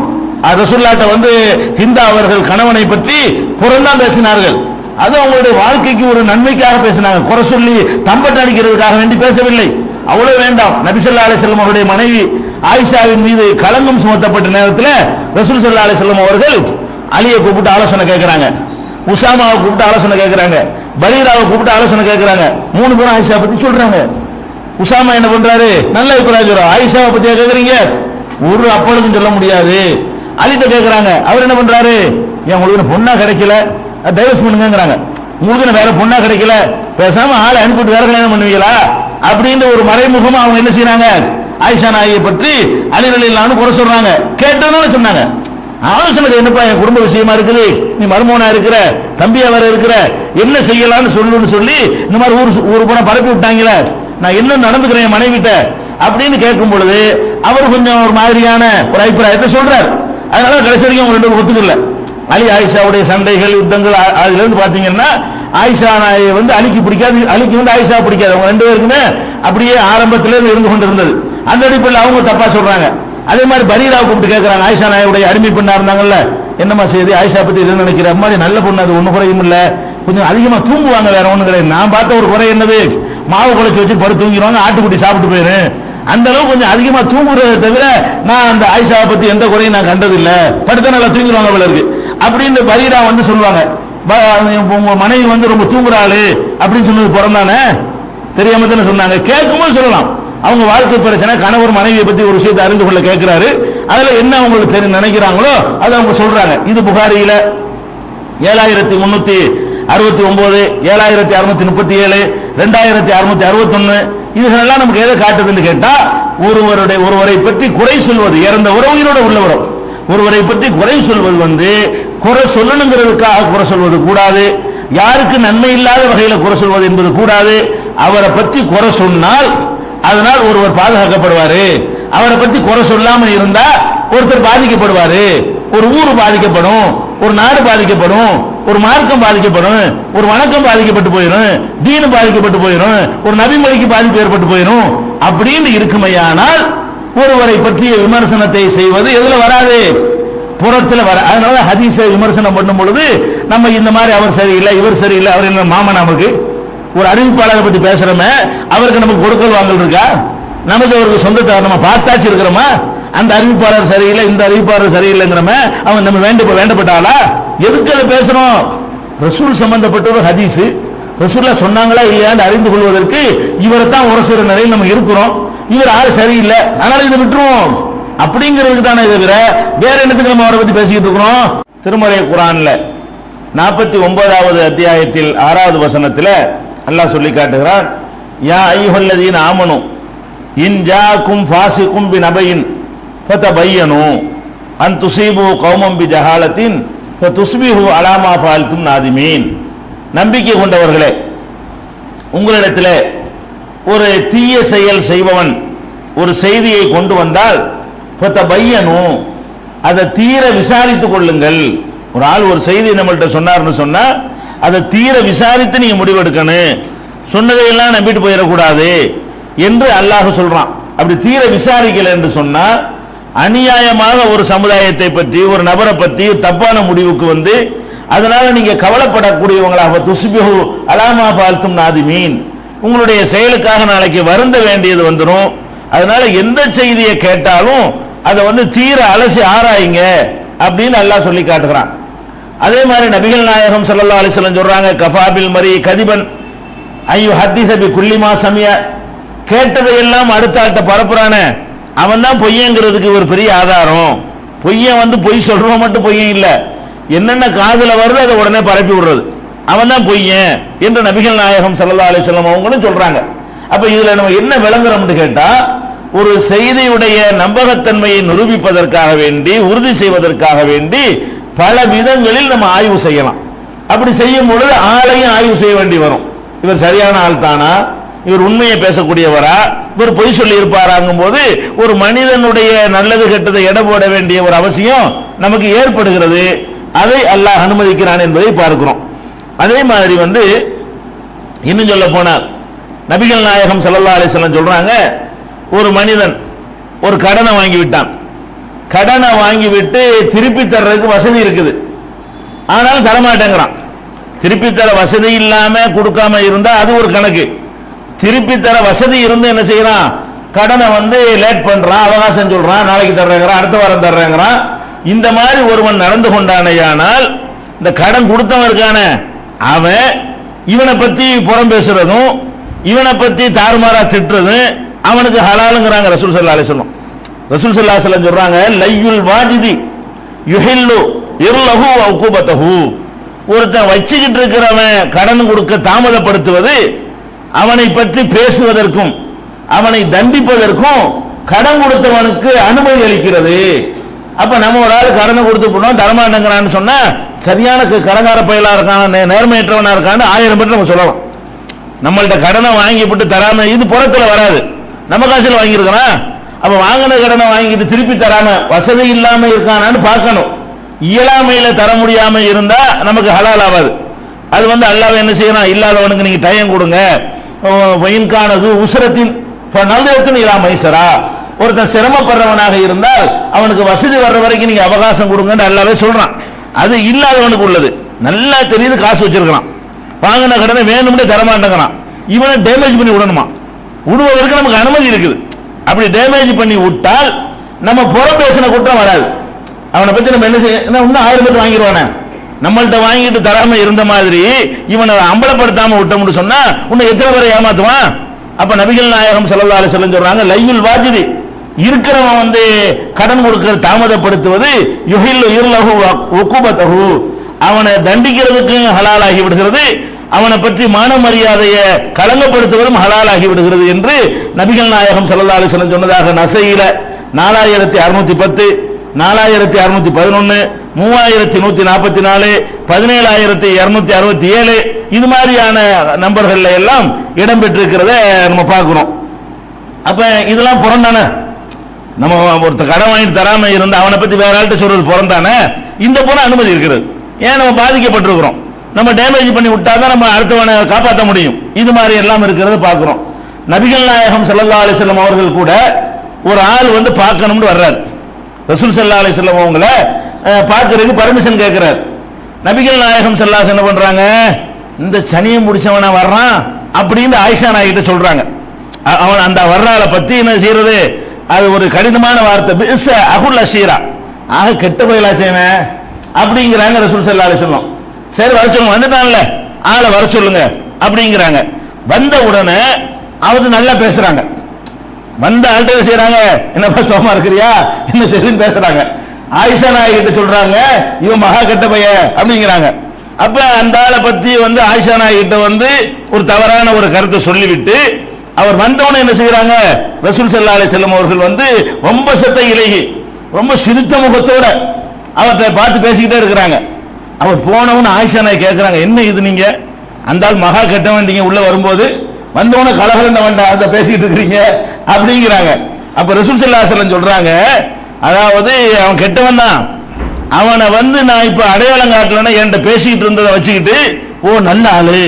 ரசூலுல்லாஹ்ட்ட வந்து ஹிந்தா அவர்கள் கணவனை பற்றி புறம்தான் பேசினார்கள். அது அவங்களுடைய வாழ்க்கைக்கு ஒரு நன்மைக்காக பேசினாங்க, குறை சொல்லி தம்பட்ட அடிக்கிறதுக்காக வேண்டி பேசவில்லை. அவ்வளவு வேண்டாம். நபி ஸல்லல்லாஹு அலைஹி வஸல்லம் அவருடைய மனைவி ஆயிஷாவின் மீது களங்கம் சுமத்தப்பட்ட நேரத்தில் ரசூல் ஸல்லல்லாஹு அலைஹி வஸல்லம் அவர்கள் அலியை கூப்பிட்டு ஆலோசனை கேட்கிறாங்க, உசாமாவை கூப்பிட்டு ஆலோசனை கேட்கிறாங்க, பரீராவை கூப்பிட்டு ஆலோசனை கேட்கிறாங்க. 3 பேரும் ஆயிஷா பத்தி சொல்றாங்க. உசாமா என்ன பண்றாரு, நல்ல அபிப்பிராயம் சொல்றாரு. ஆயிஷாவை பத்தியா கேட்கறீங்க, ஒரு அப்பளுக்கும் சொல்ல முடியாது. அலிட்ட கேட்கிறாங்க, அவர் என்ன பண்றாரு, ஏன் உங்களுக்கு பொண்ணா கிடைக்கல, டைவர்ஸ் பண்ணுங்கிறாங்க. உங்களுக்கு வேற பொண்ணா கிடைக்கல, பேசாம ஆளை அனுப்பிட்டு வேற கல்யாணம் பண்ணுவீங்களா அப்படின்னு ஒரு மறைமுகமா அவங்க என்ன செய்யறாங்க, ஆயிஷா நாயை பற்றி அலி ரலியல்லாஹு அன்ஹு குறை சொல்றாங்க. கேட்டதுனால சொன்னாங்க, ஆலோசனை என்னப்பா, என் குடும்ப விஷயமா இருக்குது, நீ மருமகனா இருக்கிற, தம்பியா வேற இருக்கிற, என்ன செய்யலாம்னு சொல்லுன்னு சொல்லி இந்த மாதிரி ஊர் போன பரப்பி விட்டாங்களே, நான் என்ன நடந்துக்கிறேன் என் மனைவிட்ட அப்படின்னு கேட்கும் பொழுது அவர் கொஞ்சம் ஒரு மாதிரியான ஒரு அபிப்பிராயத்தை சொல்றாரு. அதனால கடைசி வரைக்கும் அவங்க 2 பேரும் ஒத்துக்கல. அலி ஆயிஷாவுடைய சண்டைகள், யுத்தங்கள், அதுல இருந்து பாத்தீங்கன்னா ஆயிஷா நாயை வந்து அலிக்கு பிடிக்காது, அலிக்கு வந்து ஆயிஷா பிடிக்காது. அவங்க 2 பேருக்குமே அப்படியே ஆரம்பத்திலிருந்து இருந்து கொண்டிருந்தது. அந்த அடிப்படையில் அவங்க தப்பா சொல்றாங்க. அதே மாதிரி பரீராவை கூப்பிட்டு கேட்கிறாங்க, ஆயிஷா நாயுடைய அடிமை பெண்ணா இருந்தாங்கல்ல, என்னமா செய்யுது, ஆயிஷா பத்தி என்ன நினைக்கிற, மாதிரி நல்ல பொண்ணு, அது ஒண்ணு குறையும் இல்ல, கொஞ்சம் அதிகமா தூங்குவாங்க, வேற ஒண்ணு கிடையாது. நான் பார்த்த ஒரு குறை என்னது, மாவு குழைச்சி வச்சு படுத்து தூங்கிடுவாங்க, ஆட்டுக்குட்டி சாப்பிட்டு போயிரு, அந்த அளவுக்கு கொஞ்சம் அதிகமா தூங்குறதை தவிர நான் அந்த ஆயிஷாவை பத்தி எந்த குறையும் நான் கண்டது இல்ல, படுத்த நல்லா தூங்கிடுவாங்க போல இருக்கு அப்படின்னு பரீரா வந்து சொல்லுவாங்க. உங்க மனைவி வந்து ரொம்ப தூங்குறாளு அப்படின்னு சொன்னது பிறந்தானே, தெரியாம தானே சொன்னாங்க. கேட்கும்போது சொல்லலாம், அவங்க வாழ்க்கை பிரச்சனை, கணவர் மனைவியை பத்தி ஒரு விஷயத்தை அறிந்து கொள்ள கேட்கிறாரு, அதுல என்ன அவங்களுக்கு தெரியும் நினைக்கிறாங்களோ அதை அவங்க சொல்றாங்க. இது புகாரியில 7369, 7637, 2661 இதுகளெல்லாம் நமக்கு எதை காட்டுதுன்னு கேட்டா, ஒருவரை பற்றி குறை சொல்வது, இறந்த உறவினோட உள்ளவரும் ஒருவரை பற்றி குறை சொல்வது வந்து குறை சொல்லணுங்கிறதுக்காக குறை சொல்வது கூடாது, யாருக்கு நன்மை இல்லாத வகையில் குறை சொல்வது என்பது கூடாது. அவரை பற்றி குறை சொன்னால் அதனால் ஒருவர் பாதுகாக்கப்படுவாரு, அவரை பற்றி குறை சொல்லாமல் இருந்தா ஒருத்தர் பாதிக்கப்படுவாரு, ஒரு ஊர் பாதிக்கப்படும், ஒரு நாடு பாதிக்கப்படும், ஒரு மார்க்கம் பாதிக்கப்படும், ஒரு வணக்கம் பாதிக்கப்பட்டு போயிடும், தீனு பாதிக்கப்பட்டு போயிடும், ஒரு நபிமொழிக்கு பாதிப்பு ஏற்பட்டு போயிடும் அப்படின்னு இருக்குமையானால் ஒருவரை பற்றிய விமர்சனத்தை செய்வது எதுல வராது, புறத்தில் வர. அதனால ஹதீஸை விமர்சனம் பண்ணும் பொழுது நம்ம இந்த மாதிரி அவர் சரியில்லை, இவர் சரியில்லை, அவர் என்ன மாமா, நமக்கு ஒரு அறிவிப்பாளரை பற்றி பேசுறோமே, அவருக்கு நமக்கு கொடுக்கல் வாங்கல் இருக்கா, நமக்கு அவருக்கு சொந்தத்தை நம்ம பார்த்தாச்சு இருக்கிறோமா, அந்த அறிவிப்பாளர் சரியில்லை, இந்த அறிவிப்பாளர் சரியில்லைங்கிறோமே, அவன் நம்ம வேண்டப்பட்டாளா, எதுக்கு அதை பேசுறோம்? ரசூல் சம்பந்தப்பட்ட ஒரு ஹதீஸ், ரசூல்லா சொன்னாங்களா இல்லையான்னு அறிந்து கொள்வதற்கு இவரை தான் உரசுற நிலையில் நம்ம இருக்கிறோம். இவர் ஆறு சரியில்லை, அதனால இதை விட்டுருவோம் அப்படிங்கிறதுக்கு தானே தவிர வேற என்னத்துக்கு நம்ம அவரை பத்தி பேசிக்கிட்டு இருக்கிறோம். திருமறை குர்ஆன்ல 49வது அத்தியாயத்தில் 6வது வசனத்தில் அல்லாஹ் சொல்லி காட்டுகிறார், யா அய்யுஹல்லதீன ஆமனு இன் ஜாக்கும் ஃபாஸிகும் பினபையின் ஃபதபையனு அன் துஸீபு கௌமம் பிஜஹாலத்தின் ஃபதுஸ்பிஹு அலா மா ஃபஅல்தும் நாதிமீன். நம்பிக்கை கொண்டவர்களே, உங்களிடத்தில் ஒரு தீய செயல் செய்பவன் ஒரு செய்தியை கொண்டு வந்தால் ஃபதபையனு அதை தீர விசாரித்துக் கொள்ளுங்கள். ஒரு ஆள் ஒரு செய்தி நம்மள்ட்ட சொன்னார்னு சொன்னா அதை தீர விசாரித்து நீங்க முடிவெடுக்கணும், சொன்னதையெல்லாம் நம்பிட்டு போயிடக்கூடாது என்று அல்லாஹ் சொல்றான். அப்படி தீர விசாரிக்கல என்று சொன்னா அநியாயமாக ஒரு சமுதாயத்தை பற்றி, ஒரு நபரை பற்றி தப்பான முடிவுக்கு வந்து அதனால நீங்க கவலைப்படக்கூடியவங்களாக துஸ்பிஹு அலா மா ஃபஅல்தும் நாதிமீன், உங்களுடைய செயலுக்காக நாளைக்கு வருந்த வேண்டியது வந்துடும். அதனால எந்த செய்தியை கேட்டாலும் அதை வந்து தீர அலசி ஆராயுங்க அப்படின்னு அல்லாஹ் சொல்லி காட்டுகிறான். அதே மாதிரி நபிகள் நாயகம் ஸல்லல்லாஹு அலைஹி வஸல்லம் சொல்றாங்க, கஃபாபில் மரி கதிபன் ஐயு ஹதீஸ பி குல்லி மா சமிய, கேட்டதையெல்லாம் அடுத்த ஆள்கிட்ட பரப்புறானே அவன் தான் பொய்யங்கிறதுக்கு ஒரு பெரிய ஆதாரம். பொய்யன் வந்து பொய் சொல்றவன் மட்டும் பொய்யன் இல்ல, என்னென்ன காதுல வருது அதை உடனே பரப்பி விடுறது, அவன் தான் பொய்யன் என்று நபிகள் நாயகம் ஸல்லல்லாஹு அலைஹி வஸல்லம் அவங்களும் சொல்றாங்க. அப்ப இதுல நம்ம என்ன விளங்குறோம்னு கேட்டா, ஒரு செய்தியுடைய நம்பகத்தன்மையை நிரூபிப்பதற்காக வேண்டி, உறுதி செய்வதற்காக வேண்டி பல விதங்களில் நம்ம ஆய்வு செய்யலாம். அப்படி செய்யும் பொழுது ஆளையும் ஆய்வு செய்ய வேண்டி வரும். இவர் சரியான ஆள் தானா, இவர் உண்மையை பேசக்கூடியவரா, இவர் பொய் சொல்லி இருப்பாராங்கும் போது ஒரு மனிதனுடைய நல்லது கெட்டதை எடை போட வேண்டிய ஒரு அவசியம் நமக்கு ஏற்படுகிறது. அதை அல்லாஹ் அனுமதிக்கிறான் என்பதை பார்க்கிறோம். அதே மாதிரி இன்னும் சொல்ல போனால் நபிகள் நாயகம் ஸல்லல்லாஹு அலைஹி வஸல்லம் சொல்றாங்க, ஒரு மனிதன் ஒரு கடனை வாங்கி விட்டான். கடனை வாங்கிவிட்டு திருப்பி தர்றதுக்கு வசதி இருக்குது, ஆனாலும் தரமாட்டேங்கிறான். திருப்பி தர வசதி இல்லாம கொடுக்காம இருந்தா அது ஒரு கணக்கு. திருப்பி தர வசதி இருந்து என்ன செய்யறான், கடனை லேட் பண்றான், அவகாசம் சொல்றான், நாளைக்கு தர்றேங்கிறான், அடுத்த வாரம் தர்றேங்கிறான். இந்த மாதிரி ஒருவன் நடந்து கொண்டானேயானால் இந்த கடன் கொடுத்தவன் இருக்கான அவன் இவனை பத்தி புறம் பேசுறதும் இவனை பத்தி தாறுமாறா திட்டுறதும் அவனுக்கு ஹலாலுங்கிறாங்க ரசூல் ஸல்லல்லாஹு அலைஹி வஸல்லம். ரசூல் ஸல்லல்லாஹு அலைஹி வஸல்லம் சொல்றாங்க, லையுல் வாஜிதி யுஹில்லு இர்லஹு வ உகுபதஹு. ஒருத்தன் வச்சுக்கிட்டு இருக்கிறவன் கடன் கொடுக்க தாமதப்படுத்துவது அவனை பற்றி பேசுவதற்கும் அவனை தண்டிப்பதற்கும் கடன் கொடுத்தவனுக்கு அனுமதி அளிக்கிறது. அப்ப நம்ம ஒரு ஆள் கடனை கொடுத்து போனோம் தரமாட்டேங்கிறான்னு சொன்னா சரியான கடங்கார பயலா இருக்கான், நேர்மையற்றவனா இருக்கான்னு 1000 பேர் நம்ம சொல்லலாம். நம்மள்ட்ட கடனை வாங்கி போட்டு தராம, இது புறத்துல வராது, நம்ம காசுல வாங்கியிருக்கிறான். அப்ப வாங்கின கடனை வாங்கிட்டு திருப்பி தராம வசதி இல்லாம இருக்கானான்னு பார்க்கணும். இயலாமையில தர முடியாம இருந்தா நமக்கு ஹலால் ஆகாது. அது அல்லாஹ் என்ன செய்யணும், இல்லாதவனுக்கு நீங்க டயம் கொடுங்க, வயின்கானது உசரத்தின் நல்தத்தின் இலா மைசரா. ஒருத்தன் சிரமப்படுறவனாக இருந்தால் அவனுக்கு வசதி வர்ற வரைக்கும் நீங்க அவகாசம் கொடுங்கன்னு அல்லாஹ்வே சொல்றான். அது இல்லாதவனுக்கு உள்ளது. நல்லா தெரியுது, காசு வச்சிருக்கான், வாங்கின கடனை வேணும்னே தரமாட்டேங்கிறான், இவனை டேமேஜ் பண்ணி விடணுமா, விடுவதற்கு நமக்கு அனுமதி இருக்குது. அப்படி டேமேஜ் பண்ணி விட்டால் நம்ம புறம் பேசின குற்றம் வராது. அவனை பத்தி நம்ம என்ன செய்ய, இன்னும் 1000 பேர் வாங்கிடுவானே, நம்மள்ட்ட வாங்கிட்டு தராம இருந்த மாதிரி இவனை அம்பலப்படுத்தாம விட்டோம்னு சொன்னா உன்னை எத்தனை பேரை ஏமாத்துவான். அப்ப நபிகள் நாயகம் ஸல்லல்லாஹு அலைஹி வஸல்லம் சொல்றாங்க, லையுல் வாஜிதி, இருக்கிறவன் கடன் கொடுக்க தாமதப்படுத்துவது யுஹில்லு இர்லஹு வ உகுபதஹு, அவனை தண்டிக்கிறதுக்கு ஹலாலாகி விடுகிறது, அவனை பற்றி மான மரியாதையை களங்கப்படுத்துவதும் ஹலாலாகி விடுகிறது என்று நபிகள் நாயகம் ஸல்லல்லாஹு அலைஹி வஸல்லம் சொன்னதாக நசையில 4610, 4611, 3144, 17267 இது மாதிரியான நம்பர்கள்ல எல்லாம் இடம்பெற்றிருக்கிறத நம்ம பார்க்கிறோம். அப்ப இதெல்லாம் புறந்தானே, நம்ம ஒருத்தர் கடன் வாங்கிட்டு தராம இருந்தா அவனை பத்தி வேற ஆள்கிட்ட சொல்றது புறந்தானே. இந்த புறம் அனுமதி இருக்கிறது. ஏன் நம்ம பாதிக்கப்பட்டிருக்கிறோம், நம்ம டேமேஜ் பண்ணி விட்டாதான் நம்ம அடுத்தவனை காப்பாற்ற முடியும். இது மாதிரி எல்லாம் இருக்கிறத பார்க்கிறோம். நபிகள் நாயகம் ஸல்லல்லாஹு அலைஹி வஸல்லம் அவர்கள் கூட ஒரு ஆள் பார்க்கணும்னு வர்றாரு. ரசூல் ஸல்லல்லாஹு அலைஹி வஸல்லம் அவங்கள பார்க்கறதுக்கு பர்மிஷன் கேட்கிறார். நபிகள் நாயகம் ஸல்லல்லாஹு அலைஹி வஸல்லம் என்ன பண்றாங்க, இந்த சனியை முடிச்சவனா வர்றான் அப்படின்னு ஆயிஷா நாய்கிட்ட சொல்றாங்க. அவன் அந்த வர்றால பத்தி என்ன செய்யறது, அது ஒரு கடினமான வார்த்தை, பிஸ அகுல் அஷீரா, ஆக கெட்ட பயலா செய்வேன் அப்படிங்கிறாங்க ரசூல் ஸல்லல்லாஹு அலைஹி வஸல்லம். சரி வர சொல்லுங்க, வந்துட்டான்ல ஆளை வர சொல்லுங்க அப்படிங்கிறாங்க. வந்த உடனே அவரு நல்லா பேசுறாங்க. வந்த ஆள்கிட்ட செய்யறாங்க, என்னப்பா சோமா இருக்கிறியா என்ன செய்யுன்னு பேசுறாங்க. ஆயிஷா நாயகி கிட்ட சொல்றாங்க, இவன் மகா கெட்ட பைய அப்படிங்கிறாங்க. அப்ப அந்த ஆளை பத்தி ஆயிஷா நாயகி கிட்ட ஒரு தவறான ஒரு கருத்தை சொல்லிவிட்டு அவர் வந்தவன என்ன செய்யறாங்க, ரசூல் ஸல்லல்லாஹு அலைஹி வஸல்லம் அவர்கள் ரொம்ப சத்தை இலகி ரொம்ப சிரித்த முகத்தோட அவர்கிட்ட பார்த்து பேசிக்கிட்டே இருக்கிறாங்க. அவர் போனவன ஆயிஷா நாயகி கேட்கிறாங்க, என்ன இது நீங்க அந்த ஆள் மகா கெட்டவன், நீங்க உள்ள வரும்போது வந்தவன கலகலந்த வேண்டாம் அதை பேசிட்டு இருக்கிறீங்க அப்படிங்கிறாங்க. அப்ப ரசூல் ஸல்லல்லாஹு அலைஹி வஸல்லம் சொல்றாங்க, அதாவது அவன் கெட்டவன் தான், அவனை நான் இப்ப அடையாளம் காட்டலன்னா என்கிட்ட பேசிக்கிட்டு இருந்ததை வச்சுக்கிட்டு ஓ நல்ல ஆளு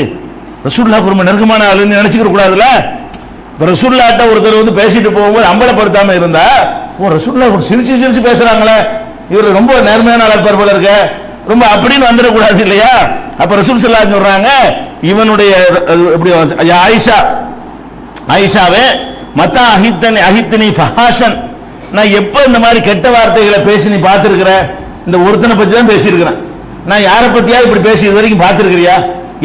ரசூலுல்லாஹ் ரொம்ப நெருக்கமான ஆளுன்னு நினைச்சுக்க கூடாதுல. ரசூலுல்லாஹ்ட்ட ஒருத்தர் பேசிட்டு போகும்போது அம்பலப்படுத்தாம இருந்தா ஓ ரசூலுல்லாஹ் சிரிச்சு சிரிச்சு பேசுறாங்களே, இவர் ரொம்ப நேர்மையான ஆளா இருப்பார் போல இருக்க, ரொம்ப அப்படின்னு வந்துடக்கூடாது இல்லையா. அப்ப ரசூல் ஸல்லல்லாஹு அலைஹி வஸல்லம் சொல்றாங்க, இவனுடைய ஆயிஷாவே மத்தா அஹித்தனி ஃபஹாஷன், நான் எப்ப இந்த மாதிரி கெட்ட வார்த்தைகளை பேசி நீ பார்த்திருக்கிற, இந்த ஒருத்தனை பத்தி தான் பேசியிருக்கிறேன், நான் யாரை பத்தியாவது இப்படி பேசி இது வரைக்கும் பார்த்திருக்கிறியா,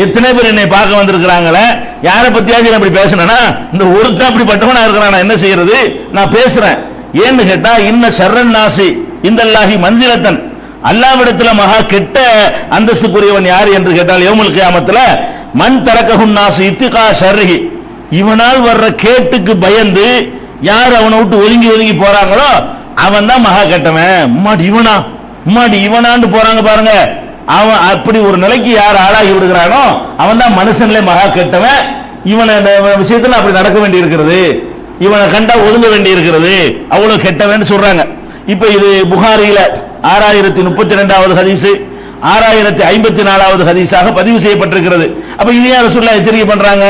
எத்தனை பேர் என்னை பார்க்க வந்திருக்கிறாங்களே, யாரை பத்தியாவது அப்படி பேசினா இந்த ஒருத்தன் அப்படிப்பட்டவனா இருக்கிறான், என்ன செய்யறது, நான் பேசுறேன். ஏன்னு கேட்டா இன்ன ஷர்ரன் நாசி இந்தல்லாஹி மன்சிலத்தன், அல்லாஹ்விடத்தில் மகா கெட்ட அந்தஸ்துக்குரியவன் யார் என்று கேட்டால் யௌமுல் கியாமத்துல மன் தரக்கஹுன் நாசு இத்திகா ஷர்ரிஹி, இவனால் வர்ற கேட்டுக்கு பயந்து யார் அவனை விட்டு ஒதுங்கி ஒதுங்கி போறாங்களோ அவன் தான் மகா கெட்டவன். இவனாண்டு போறாங்க பாருங்க, அவன் அப்படி ஒரு நிலைக்கு யார் ஆளாகி விடுகிறானோ அவன் தான் மனுஷன்ல மகா கெட்டவன். இவனை விஷயத்துல அப்படி நடக்க வேண்டி இருக்கிறது, இவனை கண்டா ஒதுங்க வேண்டி இருக்கிறது, அவ்வளவு கெட்டவன் சொல்றாங்க. இப்ப இது புகாரியில 6032வது ஹதீஸ், 6054வது ஹதீஸாக பதிவு செய்யப்பட்டிருக்கிறது. அப்ப இதே ரசூலுல்லாஹ் எச்சரிக்கை பண்றாங்க,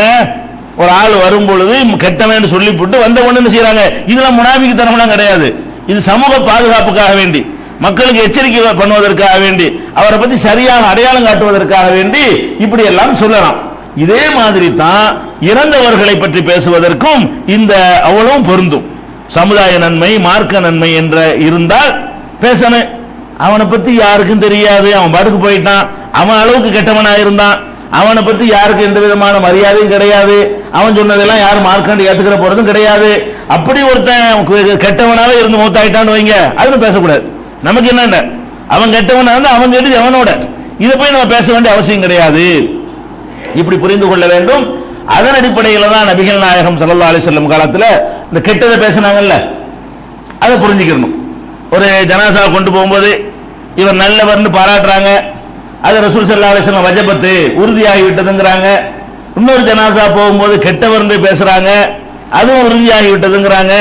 ஒரு ஆள் வரும் பொழுது கெட்டவன் சொல்லி போட்டு வந்த ஒண்ணு என்ன செய்யறாங்க, இதெல்லாம் முனாஃபிக்தனம்லாம் கிடையாது, இது சமூக பாதுகாப்புக்காக வேண்டி, மக்களுக்கு எச்சரிக்கை பண்ணுவதற்காக வேண்டி, அவரை பத்தி சரியாக அடையாளம் காட்டுவதற்காக வேண்டி இப்படி எல்லாம் சொல்லலாம். இதே மாதிரி தான் இறந்தவர்களை பற்றி பேசுவதற்கும் இந்த அவ்வளவும் பொருந்தும். சமுதாய நன்மை, மார்க்க நன்மை என்ற இருந்தால் பேசணும். அவனை பத்தி யாருக்கும் தெரியாது, அவன் பாட்டுக்கு போயிட்டான், அவன் அளவுக்கு கெட்டவனா இருந்தான், அவனை பத்தி யாருக்கு எந்த விதமான மரியாதையும் கிடையாது, அவன் சொன்னதெல்லாம் யாரும் மார்க்காண்டு ஏத்துக்கிற போறதும் கிடையாது. அப்படி ஒருத்தன் கெட்டவனாவே இருந்து மூத்தாயிட்டான்னு வைங்க, அதுவும் பேசக்கூடாது. நமக்கு என்ன, அவன் கெட்டவனா இருந்தா அவன் கேட்டு அவனோட, இதை போய் நம்ம பேச வேண்டிய அவசியம் கிடையாது. இப்படி புரிந்து கொள்ள வேண்டும். அதன் அடிப்படையில் தான் நபிகள் நாயகம் ஸல்லல்லாஹு அலைஹி வஸல்லம் காலத்துல இந்த கெட்டதை பேசினாங்கல்ல, அதை புரிஞ்சுக்கணும். ஒரு ஜனாசா கொண்டு போகும்போது இவர் நல்லவர்னு பாராட்டுறாங்க, அது ரசூல் ஸல்லல்லாஹு அலைஹி வஸல்லம் வஜபத்து உறுதியாகி விட்டதுங்கிறாங்க. இன்னொரு ஜனாசா போகும்போது கெட்டவர் பேசுறாங்க, அதுவும் உறுதியாகி விட்டதுங்கிறாங்க.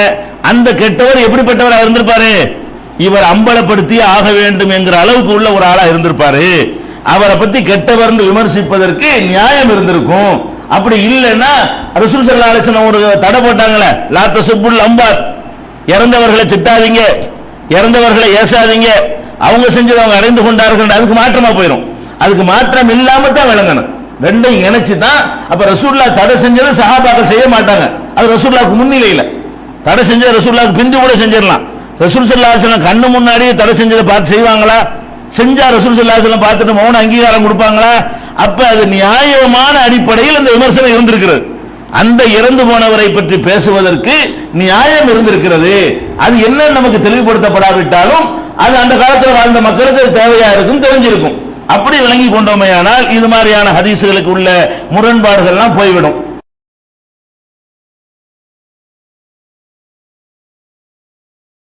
அந்த கெட்டவர் எப்படிப்பட்டவராக இருந்திருப்பாரு, இவர் அம்பலப்படுத்தி ஆக வேண்டும் என்கிற அளவுக்கு உள்ள ஒரு ஆளா இருந்திருப்பாரு. அவரை பத்தி கெட்டவர் விமர்சிப்பதற்கு நியாயம் இருந்திருக்கும். அப்படி இல்லைன்னா ரசூல் ஸல்லல்லாஹு அலைஹி வஸல்லம் ஒரு தடை போட்டாங்களே, லா தஸுப்புல் அம்பாத், இறந்தவர்களை திட்டாதீங்க, இறந்தவர்களை ஏசாதீங்க, அவங்க செஞ்சது அவங்க அடைந்து கொண்டார்கள், அதுக்கு மாற்றமா போயிடும். அதுக்கு மாற்றம் இல்லாம தான் விளங்கணும். ரெண்டையும் இணைச்சு தான். அப்ப ரசூலுல்லாஹ் தடை செஞ்சதை சஹாபாக்கள் செய்ய மாட்டாங்க, அது ரசூலுல்லாஹ்க்கு முன்னிலையில. தடை செஞ்சதை ரசூலுல்லாஹ்க்கு பிந்தி கூட செஞ்சிடலாம். ரசூல் ஸல்லல்லாஹு அலைஹி வஸல்லம் கண்ணு முன்னாடியே தடை செஞ்சதை பார்த்து செய்வாங்களா? செஞ்சா ரசூல் ஸல்லல்லாஹு அலைஹி வஸல்லம் பார்த்துட்டு மௌன அங்கீகாரம் கொடுப்பாங்களா? அப்ப அது நியாயமான அடிப்படையில் அந்த விமர்சனம் இருந்திருக்கிறது. அந்த இறந்து போனவரை பற்றி பேசுவதற்கு நியாயம் இருந்திருக்கிறது. அது என்ன நமக்கு தெளிவுபடுத்தப்படாவிட்டாலும் அது அந்த காலத்தில் வாழ்ந்த மக்களுக்கு அது தேவையா இருக்கும், தெரிஞ்சிருக்கும். அப்படி விளங்கி கொண்டோமையானால் இது மாதிரியான ஹதீசுகளுக்கு உள்ள முரண்பாடுகள்லாம் போய்விடும்.